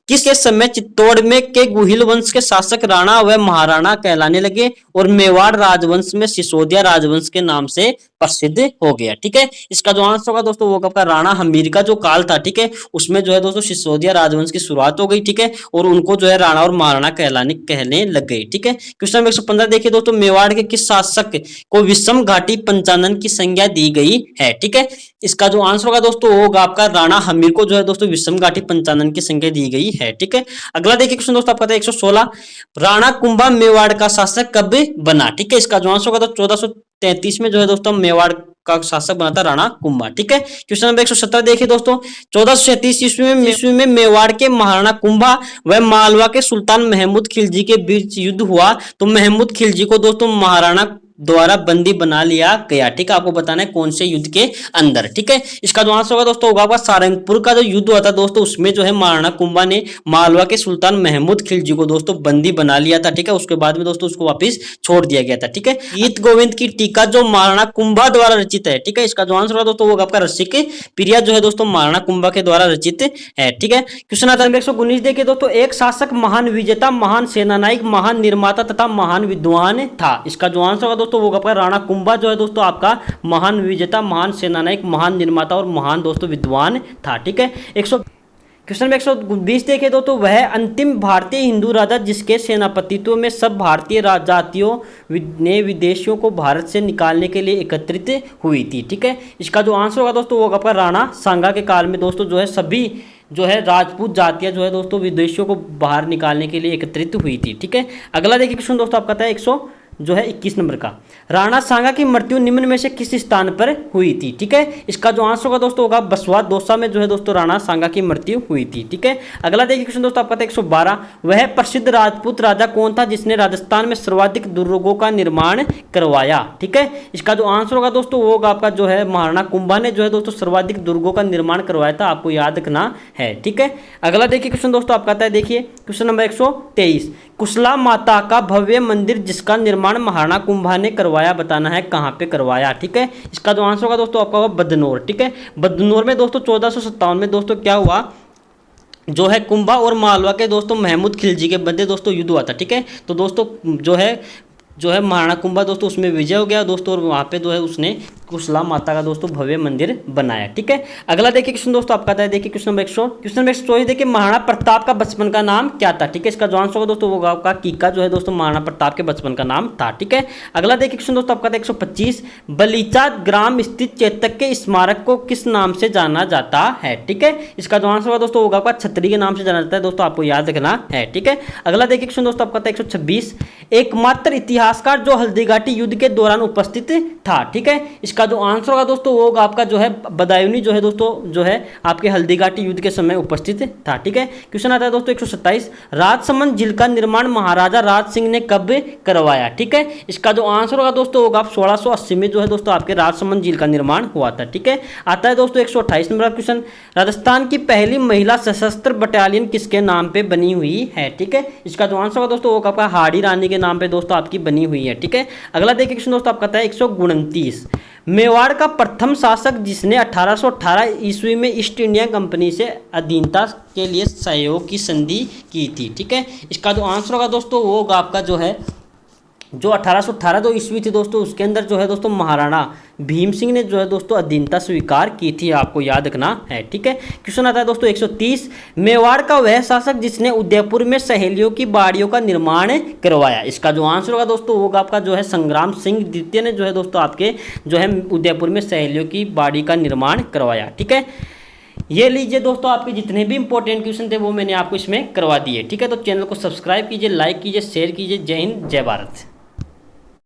किस समय चित्तौड़ में के गुहिल वंश के शासक राणा व महाराणा कहलाने लगे और मेवाड़ राजवंश में सिसोदिया राजवंश के नाम से प्रसिद्ध हो गया। ठीक है, इसका जो आंसर होगा दोस्तों वो आपका राणा हमीर का जो काल था। ठीक है, उसमें जो है दोस्तों सिसोदिया राजवंश की शुरुआत हो गई। ठीक है, और उनको जो है राणा और महाराणा कहने लग गई। ठीक है, क्वेश्चन नंबर 115 देखिए दोस्तों, मेवाड़ के किस शासक को विषम घाटी पंचानन की संज्ञा दी गई है। ठीक है, इसका जो आंसर होगा दोस्तों वो होगा आपका राणा हमीर को जो है दोस्तों विषम घाटी पंचानन की संज्ञा दी गई है। ठीक है, अगला देखिए क्वेश्चन दोस्तों आपका 116, राणा कुंभा मेवाड़ का शासक कब बना। ठीक है, इसका जो आंसर होगा तो 1433 में जो है दोस्तों मेवाड़ का शासक बना था राणा कुंभा। ठीक है, क्वेश्चन नंबर 117 देखिए दोस्तों, 1437 ईस्वी में मेवाड़ के महाराणा कुंभा व मालवा के सुल्तान महमूद खिलजी के बीच युद्ध हुआ तो महमूद खिलजी को दोस्तों महाराणा द्वारा बंदी बना लिया गया। ठीक है, आपको बताना है कौन से युद्ध के अंदर। ठीक है, इसका जो आंसर होगा दोस्तों होगा आपका सारंगपुर का जो युद्ध हुआ था दोस्तों उसमें जो है महाराणा कुंभा ने मालवा के सुल्तान महमूद खिलजी को दोस्तों बंदी बना लिया था। ठीक है, उसके बाद में दोस्तों उसको वापिस छोड़ दिया गया था। ठीक है, गीत गोविंद की टीका जो महाराणा कुंभा द्वारा रचित है। ठीक है, इसका जो आंसर होगा दोस्तों वो आपका रसिक प्रिया जो है दोस्तों महाराणा कुंभा के द्वारा रचित है। ठीक है, क्वेश्चन आता है 119 देखिए दोस्तों, एक शासक महान विजेता महान सेनानायक महान निर्माता तथा महान विद्वान था। इसका जो आंसर होगा दोस्तों वो आपका राणा कुंभा जो है दोस्तों आपका महान विजेता महान सेनानायक महान निर्माता और महान दोस्तों विद्वान था। ठीक है, क्वेश्चन नंबर 120 देखे तो वह अंतिम भारतीय हिंदू राजा जिसके सेनापतित्व में सब भारतीय जातियों ने विदेशियों को भारत से निकालने के लिए एकत्रित हुई थी। ठीक है, इसका जो आंसर होगा दोस्तों वो आपका राणा सांगा के काल में दोस्तों जो है सभी जो है राजपूत जातियां जो है दोस्तों विदेशियों को बाहर निकालने के लिए एकत्रित हुई थी। ठीक है, अगला देखिए क्वेश्चन दोस्तों आपका था 21 नंबर का, राणा सांगा की मृत्यु निम्न में से किस स्थान पर हुई थी। ठीक है, इसका जो आंसर होगा दोस्तों होगा बसवा दौसा में जो है दोस्तों राणा सांगा की मृत्यु हुई थी। ठीक है, अगला देखिए क्वेश्चन दोस्तों आपका था 112, वह प्रसिद्ध राजपूत राजा कौन था जिसने राजस्थान में सर्वाधिक दुर्गों का निर्माण करवाया। ठीक है, इसका जो आंसर होगा दोस्तों वो होगा आपका जो है महाराणा कुंभा ने जो है दोस्तों सर्वाधिक दुर्गों का निर्माण करवाया था। आपको याद रखना है। ठीक है, अगला देखिए क्वेश्चन दोस्तों आपका था देखिए क्वेश्चन नंबर 123, कुशला माता का भव्य मंदिर जिसका निर्माण महाराणा कुंभा ने करवाया बताना है कहां पे करवाया। ठीक है, इसका जो आंसर होगा दोस्तों आपका होगा बदनौर। ठीक है, बदनौर में दोस्तों 1457 में दोस्तों क्या हुआ जो है कुंभा और मालवा के दोस्तों महमूद खिलजी के बदले दोस्तों युद्ध हुआ था। ठीक है, तो दोस्तों जो है महाराणा कुंभा दोस्तों उसमें विजय हो गया दोस्तों और वहाँ पे जो है उसने कुशला माता का दोस्तों भव्य मंदिर बनाया। ठीक है, अगला देखिए क्वेश्चन दोस्तों आपका था देखिए क्वेश्चन नंबर 124 देखिए महाराणा प्रताप का बचपन का नाम क्या था। ठीक है, इसका जो आंसर होगा दोस्तों वो आपका कीका जो है दोस्तों महाराणा प्रताप के बचपन का नाम था। ठीक है, अगला देखिए क्वेश्चन दोस्तों आपका था 125, बलीचा ग्राम स्थित चेतक के स्मारक को किस नाम से जाना जाता है। ठीक है, इसका जो आंसर होगा दोस्तों होगा आपका छतरी के नाम से जाना जाता है दोस्तों, आपको याद रखना है। ठीक है, अगला देखिए क्वेश्चन दोस्तों आपका था 126, एकमात्र इतिहासकार जो हल्दीघाटी युद्ध के दौरान उपस्थित था। ठीक है, इसका जो आंसर होगा दोस्तों वो आपका जो है बदायूनी जो है दोस्तों जो है आपके हल्दीघाटी युद्ध के समय उपस्थित था। ठीक है, क्वेश्चन आता है दोस्तों 127, राजसमंद झील का निर्माण महाराजा राज सिंह ने कब करवाया। ठीक है, इसका जो आंसर होगा दोस्तों होगा 1680 में जो है दोस्तों आपके राजसमंद झील का निर्माण हुआ था। ठीक है, आता है दोस्तों 128 नंबर क्वेश्चन, राजस्थान की पहली महिला सशस्त्र बटालियन किसके नाम पे बनी हुई है। ठीक है, इसका जो आंसर होगा दोस्तों वो आपका हाड़ी रानी के नाम पे दोस्तों आपकी बनी हुई है। ठीक है, अगला देखिए क्वेश्चन दोस्तों आपका था 129, मेवाड़ का प्रथम शासक जिसने 1818 ईस्वी में ईस्ट इंडिया कंपनी से अधीनता के लिए सहयोग की संधि की थी। ठीक है, इसका जो आंसर होगा दोस्तों वो होगा आपका जो है जो 1818 जो ईस्वी थी दोस्तों उसके अंदर जो है दोस्तों महाराणा भीम सिंह ने जो है दोस्तों अधीनता स्वीकार की थी। आपको याद रखना है। ठीक है, क्वेश्चन आता है दोस्तों 130, मेवाड़ का वह शासक जिसने उदयपुर में सहेलियों की बाड़ियों का निर्माण करवाया। इसका जो आंसर होगा दोस्तों वो आपका जो है संग्राम सिंह द्वितीय ने जो है दोस्तों आपके जो है उदयपुर में सहेलियों की बाड़ी का निर्माण करवाया। ठीक है, ये लीजिए दोस्तों आपके जितने भी इंपॉर्टेंट क्वेश्चन थे वो मैंने आपको इसमें करवा दिए। ठीक है, तो चैनल को सब्सक्राइब कीजिए, लाइक कीजिए, शेयर कीजिए। जय हिंद, जय भारत।